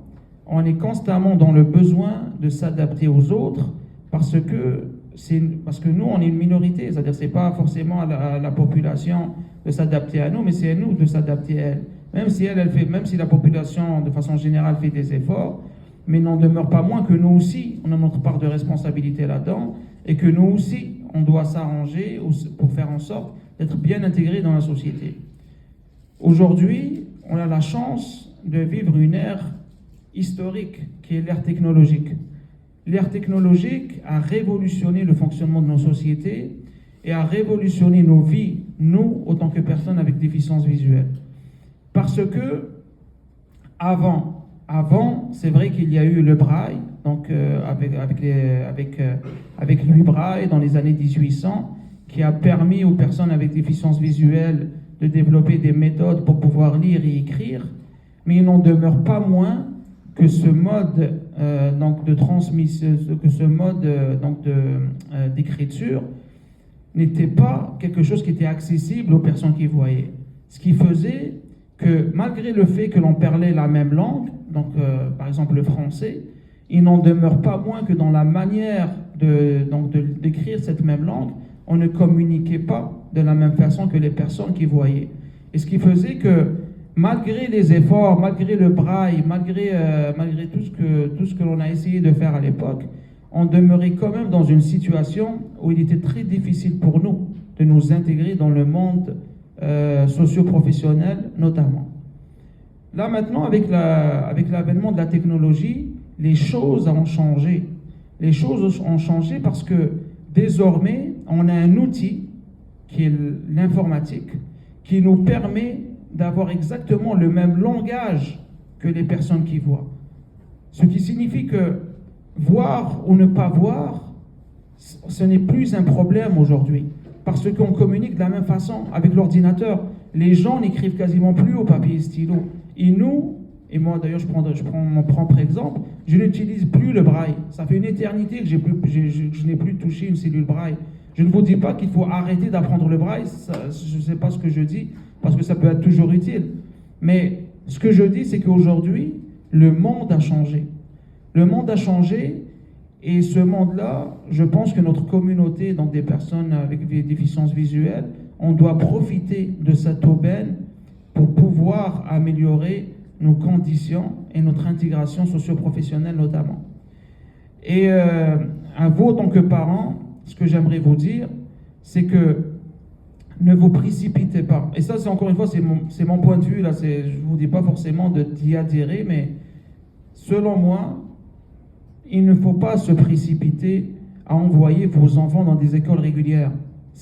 on est constamment dans le besoin de s'adapter aux autres, parce que nous, on est une minorité, c'est-à-dire c'est pas forcément à la population de s'adapter à nous, mais c'est à nous de s'adapter à elle. Même si la population, de façon générale, fait des efforts, mais n'en demeure pas moins que nous aussi, on a notre part de responsabilité là-dedans, et que nous aussi, on doit s'arranger pour faire en sorte d'être bien intégrés dans la société. Aujourd'hui, on a la chance de vivre une ère historique, qui est l'ère technologique. L'ère technologique a révolutionné le fonctionnement de nos sociétés et a révolutionné nos vies, nous, autant que personnes avec déficience visuelle. Parce que, avant, c'est vrai qu'il y a eu le braille, donc avec Louis Braille dans les années 1800, qui a permis aux personnes avec déficience visuelle de développer des méthodes pour pouvoir lire et écrire, mais il n'en demeure pas moins que ce mode de transmission, d'écriture n'était pas quelque chose qui était accessible aux personnes qui voyaient. Ce qui faisait que, malgré le fait que l'on parlait la même langue, par exemple le français, il n'en demeure pas moins que dans la manière d'écrire cette même langue, on ne communiquait pas de la même façon que les personnes qui voyaient. Et ce qui faisait que, malgré les efforts, malgré le braille, malgré tout ce que l'on a essayé de faire à l'époque, on demeurait quand même dans une situation où il était très difficile pour nous de nous intégrer dans le monde socio-professionnel notamment. Là maintenant, avec l'avènement de la technologie, les choses ont changé. Les choses ont changé parce que désormais, on a un outil qui est l'informatique, qui nous permet d'avoir exactement le même langage que les personnes qui voient. Ce qui signifie que voir ou ne pas voir, ce n'est plus un problème aujourd'hui, parce qu'on communique de la même façon avec l'ordinateur. Les gens n'écrivent quasiment plus au papier et stylo. Et moi d'ailleurs je prends mon propre exemple, je n'utilise plus le braille. Ça fait une éternité que je n'ai plus touché une cellule braille. Je ne vous dis pas qu'il faut arrêter d'apprendre le braille, je ne sais pas ce que je dis, parce que ça peut être toujours utile. Mais ce que je dis, c'est qu'aujourd'hui, le monde a changé. Le monde a changé, et ce monde-là, je pense que notre communauté, donc des personnes avec des déficiences visuelles, on doit profiter de cette aubaine pour pouvoir améliorer nos conditions et notre intégration socio-professionnelle notamment. Et à vous, en tant que parents, ce que j'aimerais vous dire, c'est que ne vous précipitez pas. Et ça, c'est encore une fois, c'est mon point de vue, là, je ne vous dis pas forcément d'y adhérer, mais selon moi, il ne faut pas se précipiter à envoyer vos enfants dans des écoles régulières.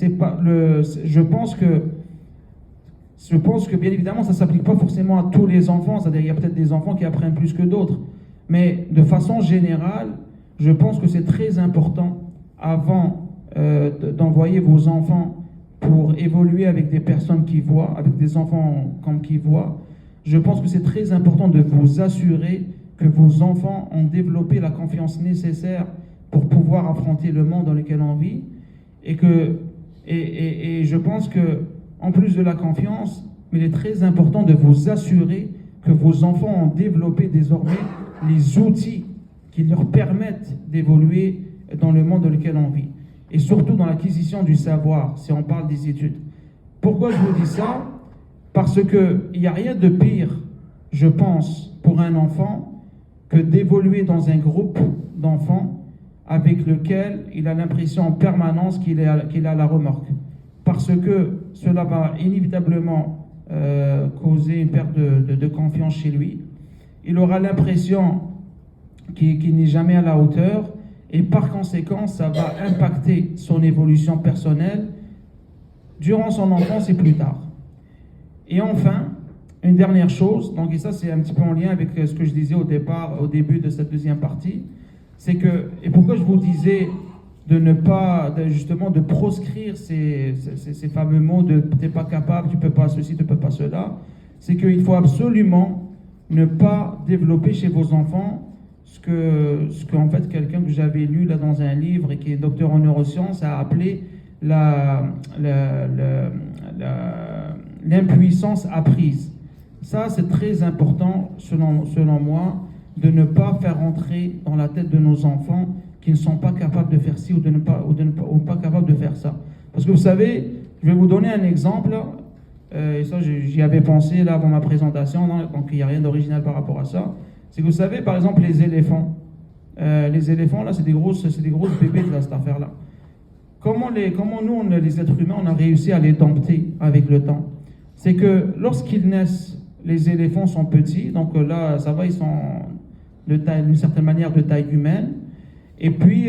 Je pense que bien évidemment, ça ne s'applique pas forcément à tous les enfants, c'est-à-dire il y a peut-être des enfants qui apprennent plus que d'autres, mais de façon générale, je pense que c'est très important, avant d'envoyer vos enfants pour évoluer avec des personnes qui voient, avec des enfants comme qui voient, je pense que c'est très important de vous assurer que vos enfants ont développé la confiance nécessaire pour pouvoir affronter le monde dans lequel on vit, et je pense que, en plus de la confiance, il est très important de vous assurer que vos enfants ont développé désormais les outils qui leur permettent d'évoluer dans le monde dans lequel on vit. Et surtout dans l'acquisition du savoir, si on parle des études. Pourquoi je vous dis ça? Parce qu'il n'y a rien de pire, je pense, pour un enfant que d'évoluer dans un groupe d'enfants avec lequel il a l'impression en permanence qu'il est à la remorque. Parce que cela va inévitablement causer une perte de confiance chez lui. Il aura l'impression qu'il n'est jamais à la hauteur, et par conséquent, ça va impacter son évolution personnelle durant son enfance et plus tard. Et enfin, une dernière chose, donc, et ça c'est un petit peu en lien avec ce que je disais au début de cette deuxième partie, c'est que, et pourquoi je vous disais de ne pas, justement, de proscrire ces fameux mots de « t'es pas capable, tu peux pas ceci, tu peux pas cela », c'est qu'il faut absolument ne pas développer chez vos enfants ce que en fait, quelqu'un que j'avais lu là dans un livre et qui est docteur en neurosciences a appelé l'impuissance apprise. Ça, c'est très important, selon moi, de ne pas faire entrer dans la tête de nos enfants qui ne sont pas capables de faire ci ou pas capables de faire ça. Parce que vous savez, je vais vous donner un exemple, et ça j'y avais pensé là avant ma présentation, donc il n'y a rien d'original par rapport à ça. C'est que vous savez, par exemple, les éléphants. Les éléphants, là, c'est des grosses bébés de cette affaire-là. Comment nous, les êtres humains, on a réussi à les dompter avec le temps? C'est que lorsqu'ils naissent, les éléphants sont petits, donc là, ça va, ils sont d'une certaine manière de taille humaine. Et puis,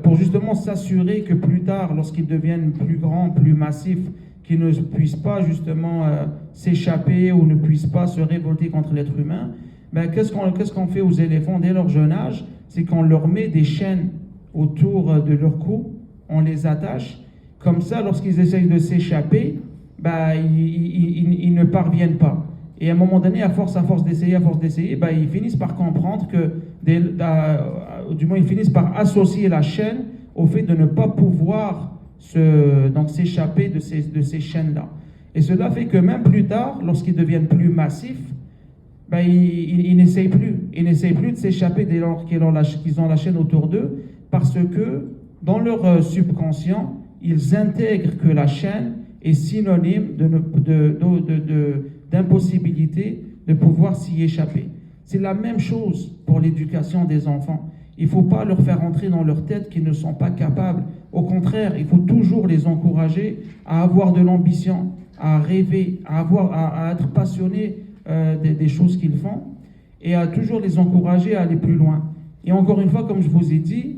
pour justement s'assurer que plus tard, lorsqu'ils deviennent plus grands, plus massifs, qu'ils ne puissent pas justement s'échapper ou ne puissent pas se révolter contre l'être humain, ben, qu'est-ce qu'on fait aux éléphants dès leur jeune âge? C'est qu'on leur met des chaînes autour de leur cou, on les attache, comme ça, lorsqu'ils essayent de s'échapper, ben, ils ne parviennent pas. Et à un moment donné, à force d'essayer, ben, ils finissent par comprendre que, du moins, ils finissent par associer la chaîne au fait de ne pas pouvoir s'échapper de ces chaînes-là. Et cela fait que même plus tard, lorsqu'ils deviennent plus massifs, ben, ils n'essayent plus. Ils n'essayent plus de s'échapper dès lors qu'ils ont la chaîne autour d'eux, parce que dans leur subconscient, ils intègrent que la chaîne est synonyme d'impossibilité de pouvoir s'y échapper. C'est la même chose pour l'éducation des enfants. Il ne faut pas leur faire entrer dans leur tête qu'ils ne sont pas capables. Au contraire, il faut toujours les encourager à avoir de l'ambition, à rêver, à être passionnés des choses qu'ils font, et à toujours les encourager à aller plus loin. Et encore une fois, comme je vous ai dit,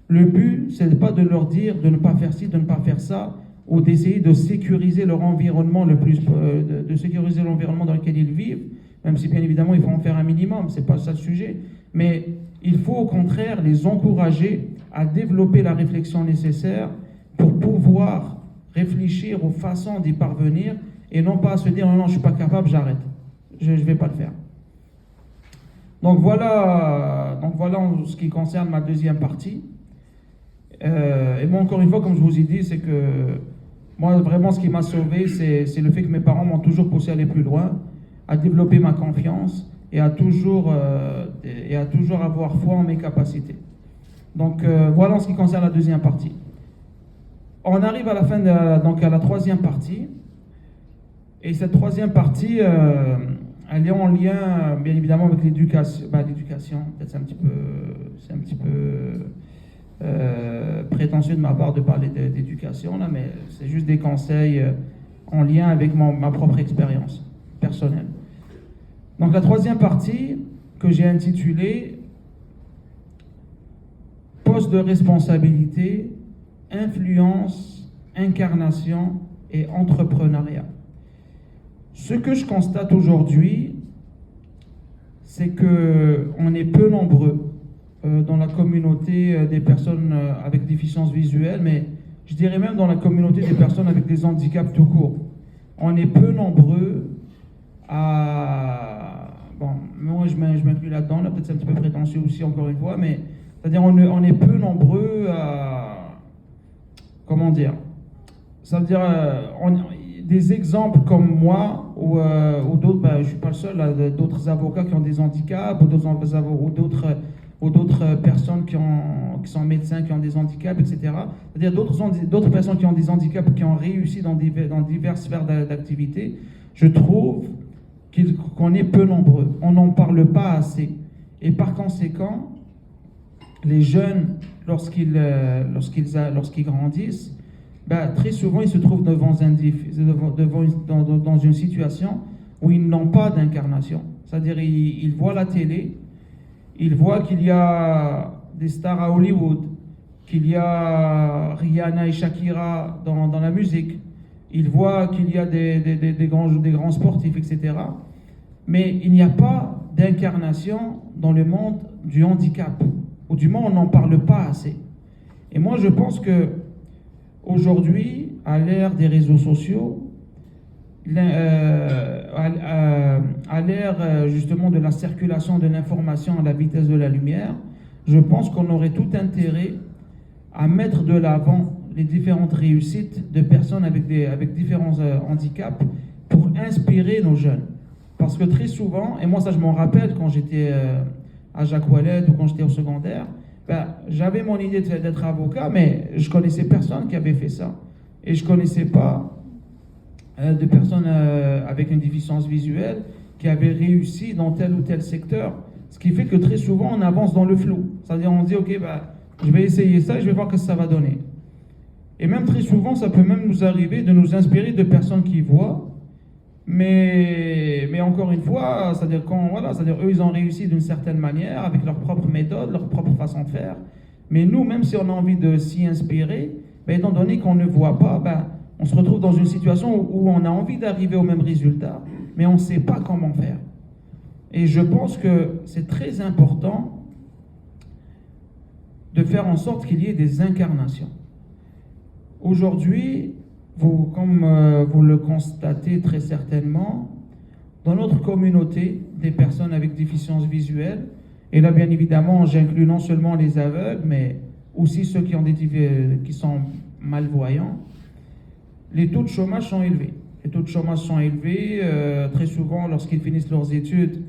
le but, ce n'est pas de leur dire de ne pas faire ci, de ne pas faire ça, ou d'essayer de sécuriser leur environnement de sécuriser l'environnement dans lequel ils vivent, même si bien évidemment il faut en faire un minimum, c'est pas ça le sujet, mais il faut au contraire les encourager à développer la réflexion nécessaire pour pouvoir réfléchir aux façons d'y parvenir, et non pas à se dire non, je ne suis pas capable, j'arrête, je ne vais pas le faire. Donc voilà en ce qui concerne ma deuxième partie. Et moi, encore une fois, comme je vous ai dit, c'est que moi, vraiment, ce qui m'a sauvé, c'est le fait que mes parents m'ont toujours poussé à aller plus loin, à développer ma confiance et à toujours avoir foi en mes capacités. Donc voilà en ce qui concerne la deuxième partie. On arrive à la fin, donc à la troisième partie. Et cette troisième partie, elle est en lien, bien évidemment, avec l'éducation. L'éducation, peut-être c'est un petit peu prétentieux de ma part de parler d'éducation, là, mais c'est juste des conseils en lien avec ma propre expérience personnelle. Donc la troisième partie que j'ai intitulée poste de responsabilité, influence, incarnation et entrepreneuriat. Ce que je constate aujourd'hui, c'est qu'on est peu nombreux dans la communauté des personnes avec déficience visuelle, mais je dirais même dans la communauté des personnes avec des handicaps tout court. On est peu nombreux à... Bon, moi je m'inclus là-dedans, là, peut-être c'est un petit peu prétentieux aussi encore une fois, mais c'est-à-dire on est peu nombreux à... Comment dire? Ça veut dire... des exemples comme moi ou d'autres, je ne suis pas le seul, là, d'autres avocats qui ont des handicaps ou d'autres personnes qui sont médecins qui ont des handicaps, etc. C'est-à-dire d'autres personnes qui ont des handicaps qui ont réussi dans diverses sphères d'activité. Je trouve qu'on est peu nombreux, on n'en parle pas assez. Et par conséquent, les jeunes, lorsqu'ils grandissent, très souvent, ils se trouvent dans une situation où ils n'ont pas d'incarnation. C'est-à-dire, ils voient la télé, ils voient qu'il y a des stars à Hollywood, qu'il y a Rihanna et Shakira dans la musique, ils voient qu'il y a des grands sportifs, etc. Mais il n'y a pas d'incarnation dans le monde du handicap, ou du moins on n'en parle pas assez. Et moi, je pense que aujourd'hui, à l'ère des réseaux sociaux, à l'ère justement de la circulation de l'information à la vitesse de la lumière, je pense qu'on aurait tout intérêt à mettre de l'avant les différentes réussites de personnes avec différents handicaps pour inspirer nos jeunes. Parce que très souvent, et moi ça je m'en rappelle quand j'étais à Jacques Ouellet ou quand j'étais au secondaire, j'avais mon idée d'être avocat, mais je connaissais personne qui avait fait ça. Et je connaissais pas de personnes avec une déficience visuelle qui avaient réussi dans tel ou tel secteur. Ce qui fait que très souvent, on avance dans le flou. C'est-à-dire, on dit, ok, je vais essayer ça et je vais voir ce que ça va donner. Et même très souvent, ça peut même nous arriver de nous inspirer de personnes qui voient, mais encore une fois, c'est-à-dire eux, ils ont réussi d'une certaine manière, avec leur propre méthode, leur propre façon de faire. Mais nous, même si on a envie de s'y inspirer, étant donné qu'on ne voit pas, on se retrouve dans une situation où on a envie d'arriver au même résultat, mais on ne sait pas comment faire. Et je pense que c'est très important de faire en sorte qu'il y ait des incarnations. Aujourd'hui, comme vous le constatez très certainement, dans notre communauté des personnes avec déficience visuelle, et là bien évidemment j'inclus non seulement les aveugles, mais aussi ceux qui sont malvoyants, les taux de chômage sont élevés. Les taux de chômage sont élevés, très souvent lorsqu'ils finissent leurs études,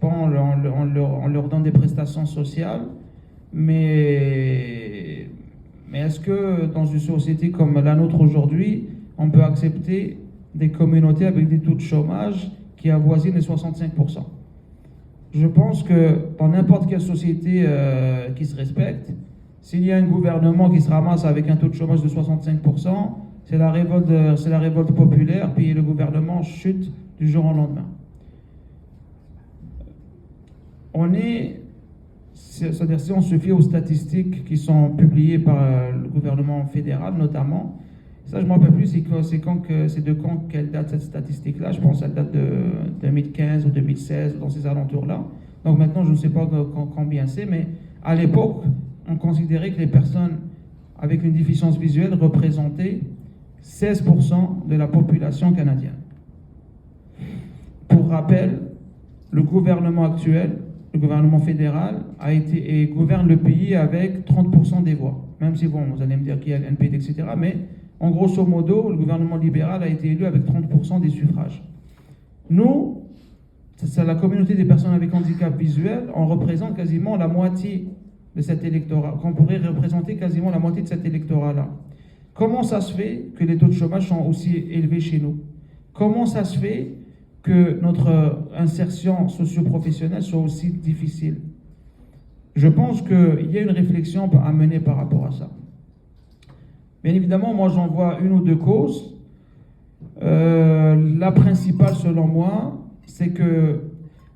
on leur donne des prestations sociales, mais est-ce que dans une société comme la nôtre aujourd'hui, on peut accepter des communautés avec des taux de chômage qui avoisinent les 65%? Je pense que dans n'importe quelle société qui se respecte, s'il y a un gouvernement qui se ramasse avec un taux de chômage de 65%, c'est la révolte populaire, puis le gouvernement chute du jour au lendemain. C'est-à-dire si on se fie aux statistiques qui sont publiées par le gouvernement fédéral notamment, ça je ne me rappelle plus quelle date cette statistique-là, je pense qu'elle date de 2015 ou 2016, dans ces alentours-là. Donc maintenant je ne sais pas combien c'est, mais à l'époque on considérait que les personnes avec une déficience visuelle représentaient 16% de la population canadienne. Pour rappel, le gouvernement actuel, le gouvernement fédéral, gouverne le pays avec 30% des voix. Même si, vous allez me dire qu'il y a l'NPD, etc. Mais, en grosso modo, le gouvernement libéral a été élu avec 30% des suffrages. Nous, c'est la communauté des personnes avec handicap visuel, on représente quasiment la moitié de cet électorat, qu'on pourrait représenter quasiment la moitié de cet électorat-là. Comment ça se fait que les taux de chômage sont aussi élevés chez nous? Comment ça se fait que notre insertion socio-professionnelle soit aussi difficile? Je pense qu'il y a une réflexion à mener par rapport à ça. Bien évidemment, moi j'en vois une ou deux causes. La principale, selon moi, c'est que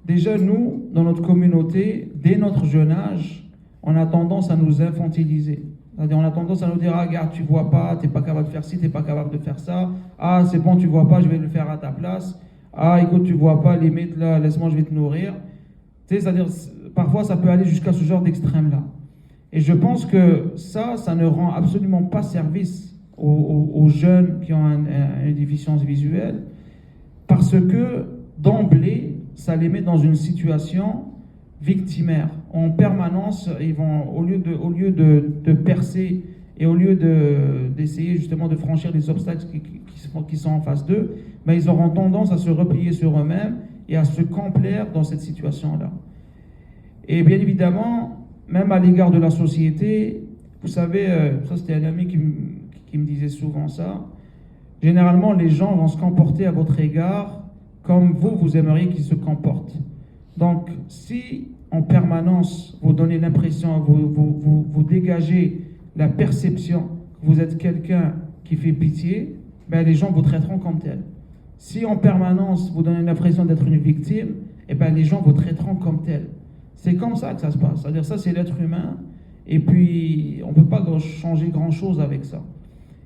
déjà nous, dans notre communauté, dès notre jeune âge, on a tendance à nous infantiliser. C'est-à-dire, on a tendance à nous dire, ah, regarde, tu vois pas, t'es pas capable de faire ci, t'es pas capable de faire ça. Ah, c'est bon, tu vois pas, je vais le faire à ta place. Ah, écoute, tu vois pas, limite, là, laisse-moi, je vais te nourrir. Tu sais, c'est-à-dire, parfois, ça peut aller jusqu'à ce genre d'extrême-là. Et je pense que ça ne rend absolument pas service aux jeunes qui ont une déficience visuelle, parce que, d'emblée, ça les met dans une situation victimaire. En permanence, ils vont, au lieu de percer et au lieu d'essayer justement de franchir les obstacles qui sont en face d'eux, ben, ils auront tendance à se replier sur eux-mêmes et à se complaire dans cette situation-là. Et bien évidemment, même à l'égard de la société, vous savez, ça c'était un ami qui me disait souvent ça, généralement les gens vont se comporter à votre égard comme vous aimeriez qu'ils se comportent. Donc, si en permanence vous donnez l'impression, vous dégagez la perception que vous êtes quelqu'un qui fait pitié, ben les gens vous traiteront comme tel. Si en permanence vous donnez l'impression d'être une victime, eh ben les gens vous traiteront comme tel. C'est comme ça que ça se passe. C'est-à-dire ça, c'est l'être humain, et puis on ne peut pas changer grand-chose avec ça.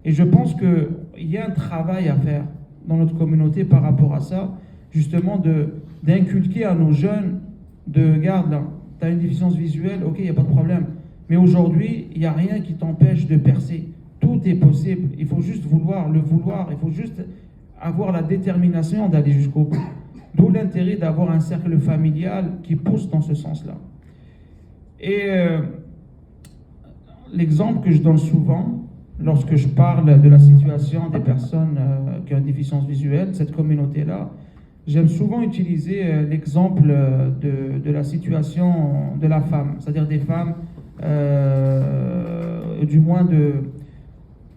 Et je pense qu'il y a un travail à faire dans notre communauté par rapport à ça, justement d'inculquer à nos jeunes regarde là, tu as une déficience visuelle, ok, il n'y a pas de problème. Mais aujourd'hui, il n'y a rien qui t'empêche de percer. Tout est possible. Il faut juste vouloir, il faut juste avoir la détermination d'aller jusqu'au bout. D'où l'intérêt d'avoir un cercle familial qui pousse dans ce sens-là. Et l'exemple que je donne souvent, lorsque je parle de la situation des personnes qui ont une déficience visuelle, cette communauté-là, j'aime souvent utiliser l'exemple de la situation de la femme, c'est-à-dire des femmes, du moins de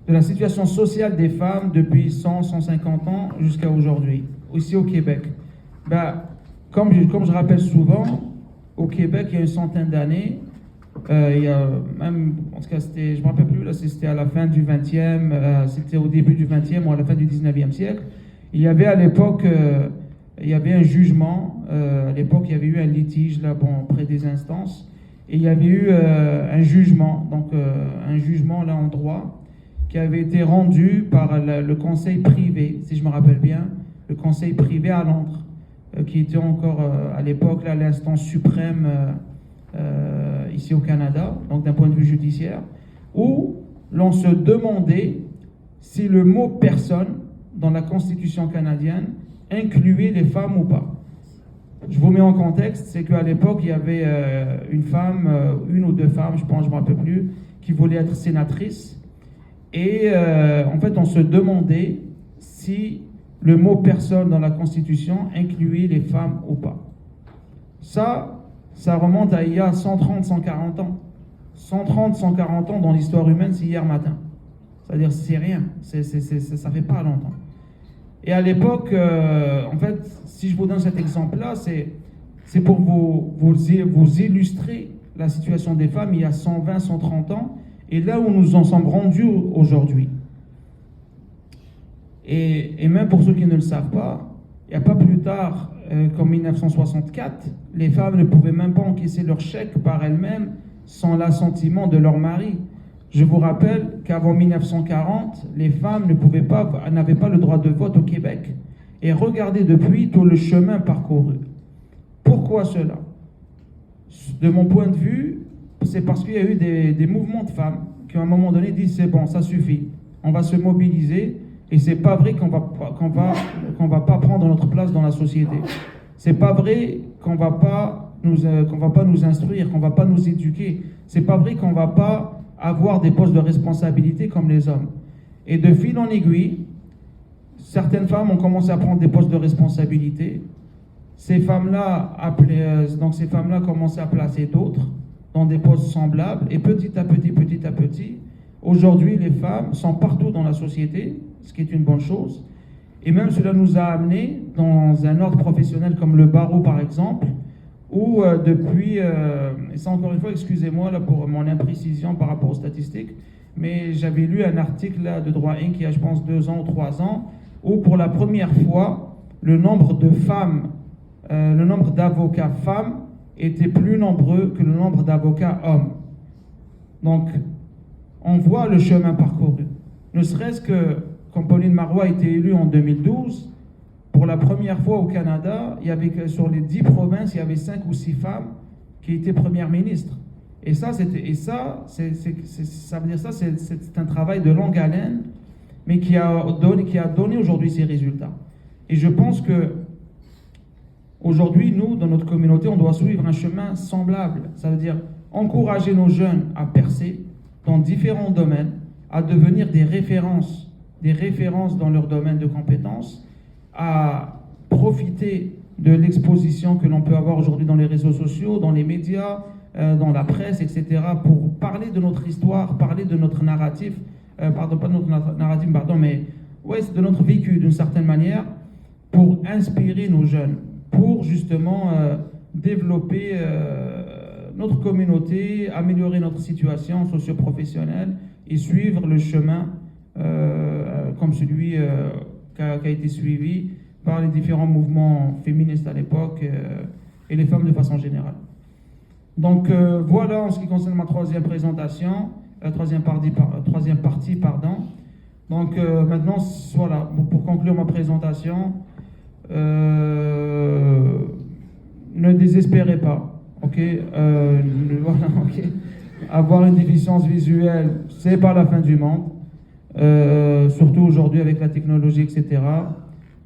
la situation sociale des femmes depuis 100, 150 ans jusqu'à aujourd'hui, ici au Québec. Ben, comme je rappelle souvent, au Québec, il y a une centaine d'années, il y a même, en tout cas, je ne me rappelle plus, là, c'était à la fin du 20e, c'était au début du 20e ou à la fin du 19e siècle. Il y avait à l'époque, il y avait un jugement, à l'époque, il y avait eu un litige là, près des instances, et il y avait eu un jugement, donc un jugement là en droit, qui avait été rendu par le conseil privé, si je me rappelle bien, le conseil privé à Londres, qui était encore à l'époque là l'instance suprême ici au Canada, donc d'un point de vue judiciaire, où l'on se demandait si le mot personne dans la Constitution canadienne incluait les femmes ou pas. Je vous mets en contexte, c'est qu'à l'époque, il y avait une femme, une ou deux femmes, je pense, je ne me rappelle plus, qui voulaient être sénatrices. Et en fait, on se demandait si le mot personne dans la Constitution incluait les femmes ou pas. Ça remonte à il y a 130, 140 ans. 130, 140 ans dans l'histoire humaine, c'est hier matin. C'est-à-dire, c'est rien. Ça ne fait pas longtemps. Et à l'époque, en fait, si je vous donne cet exemple-là, c'est pour vous illustrer la situation des femmes il y a 120, 130 ans, et là où nous en sommes rendus aujourd'hui. Et même pour ceux qui ne le savent pas, il n'y a pas plus tard qu'en 1964, les femmes ne pouvaient même pas encaisser leur chèque par elles-mêmes sans l'assentiment de leur mari. Je vous rappelle qu'avant 1940, les femmes n'avaient pas le droit de vote au Québec. Et regardez depuis tout le chemin parcouru. Pourquoi cela? De mon point de vue, c'est parce qu'il y a eu des mouvements de femmes qui à un moment donné disent c'est bon, ça suffit, on va se mobiliser et c'est pas vrai qu'on va pas prendre notre place dans la société. C'est pas vrai qu'on va pas nous instruire, qu'on va pas nous éduquer. C'est pas vrai qu'on va pas avoir des postes de responsabilité comme les hommes. Et de fil en aiguille, certaines femmes ont commencé à prendre des postes de responsabilité. Ces femmes-là commençaient à placer d'autres dans des postes semblables. Et petit à petit, aujourd'hui, les femmes sont partout dans la société, ce qui est une bonne chose. Et même cela nous a amené dans un ordre professionnel comme le barreau, par exemple, où depuis, et ça encore une fois, excusez-moi là, pour mon imprécision par rapport aux statistiques, mais j'avais lu un article là, de Droit Inc. il y a, je pense, 2 ans ou 3 ans, où pour la première fois, le nombre de femmes, le nombre d'avocats femmes était plus nombreux que le nombre d'avocats hommes. Donc, on voit le chemin parcouru. Ne serait-ce que quand Pauline Marois a été élue en 2012, pour la première fois au Canada, il y avait que sur les 10 provinces, il y avait 5 ou 6 femmes qui étaient premières ministres. Et ça, ça veut dire ça, c'est un travail de longue haleine, mais qui a donné aujourd'hui ses résultats. Et je pense que aujourd'hui, nous, dans notre communauté, on doit suivre un chemin semblable. Ça veut dire encourager nos jeunes à percer dans différents domaines, à devenir des références dans leur domaine de compétences, à profiter de l'exposition que l'on peut avoir aujourd'hui dans les réseaux sociaux, dans les médias, dans la presse, etc., pour parler de notre histoire, parler de notre narratif, c'est de notre vécu d'une certaine manière, pour inspirer nos jeunes, pour justement développer notre communauté, améliorer notre situation socio-professionnelle et suivre le chemin comme celui qui a été suivi par les différents mouvements féministes à l'époque et les femmes de façon générale. Donc voilà en ce qui concerne ma troisième partie. Donc maintenant, voilà, pour conclure ma présentation, ne désespérez pas, ok, voilà, ok. Avoir une déficience visuelle, c'est pas la fin du monde, surtout aujourd'hui avec la technologie, etc.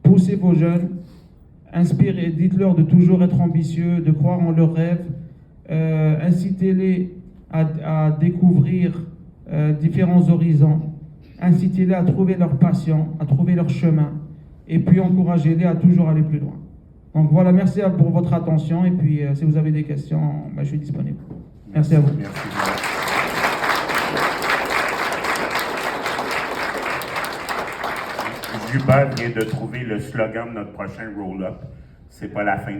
Poussez vos jeunes, inspirez, dites-leur de toujours être ambitieux, de croire en leurs rêves, incitez-les à découvrir différents horizons, incitez-les à trouver leur passion, à trouver leur chemin, et puis encouragez-les à toujours aller plus loin. Donc voilà, merci pour votre attention, et puis si vous avez des questions, je suis disponible. Merci à vous. Merci. Juba vient de trouver le slogan de notre prochain roll-up. C'est pas la fin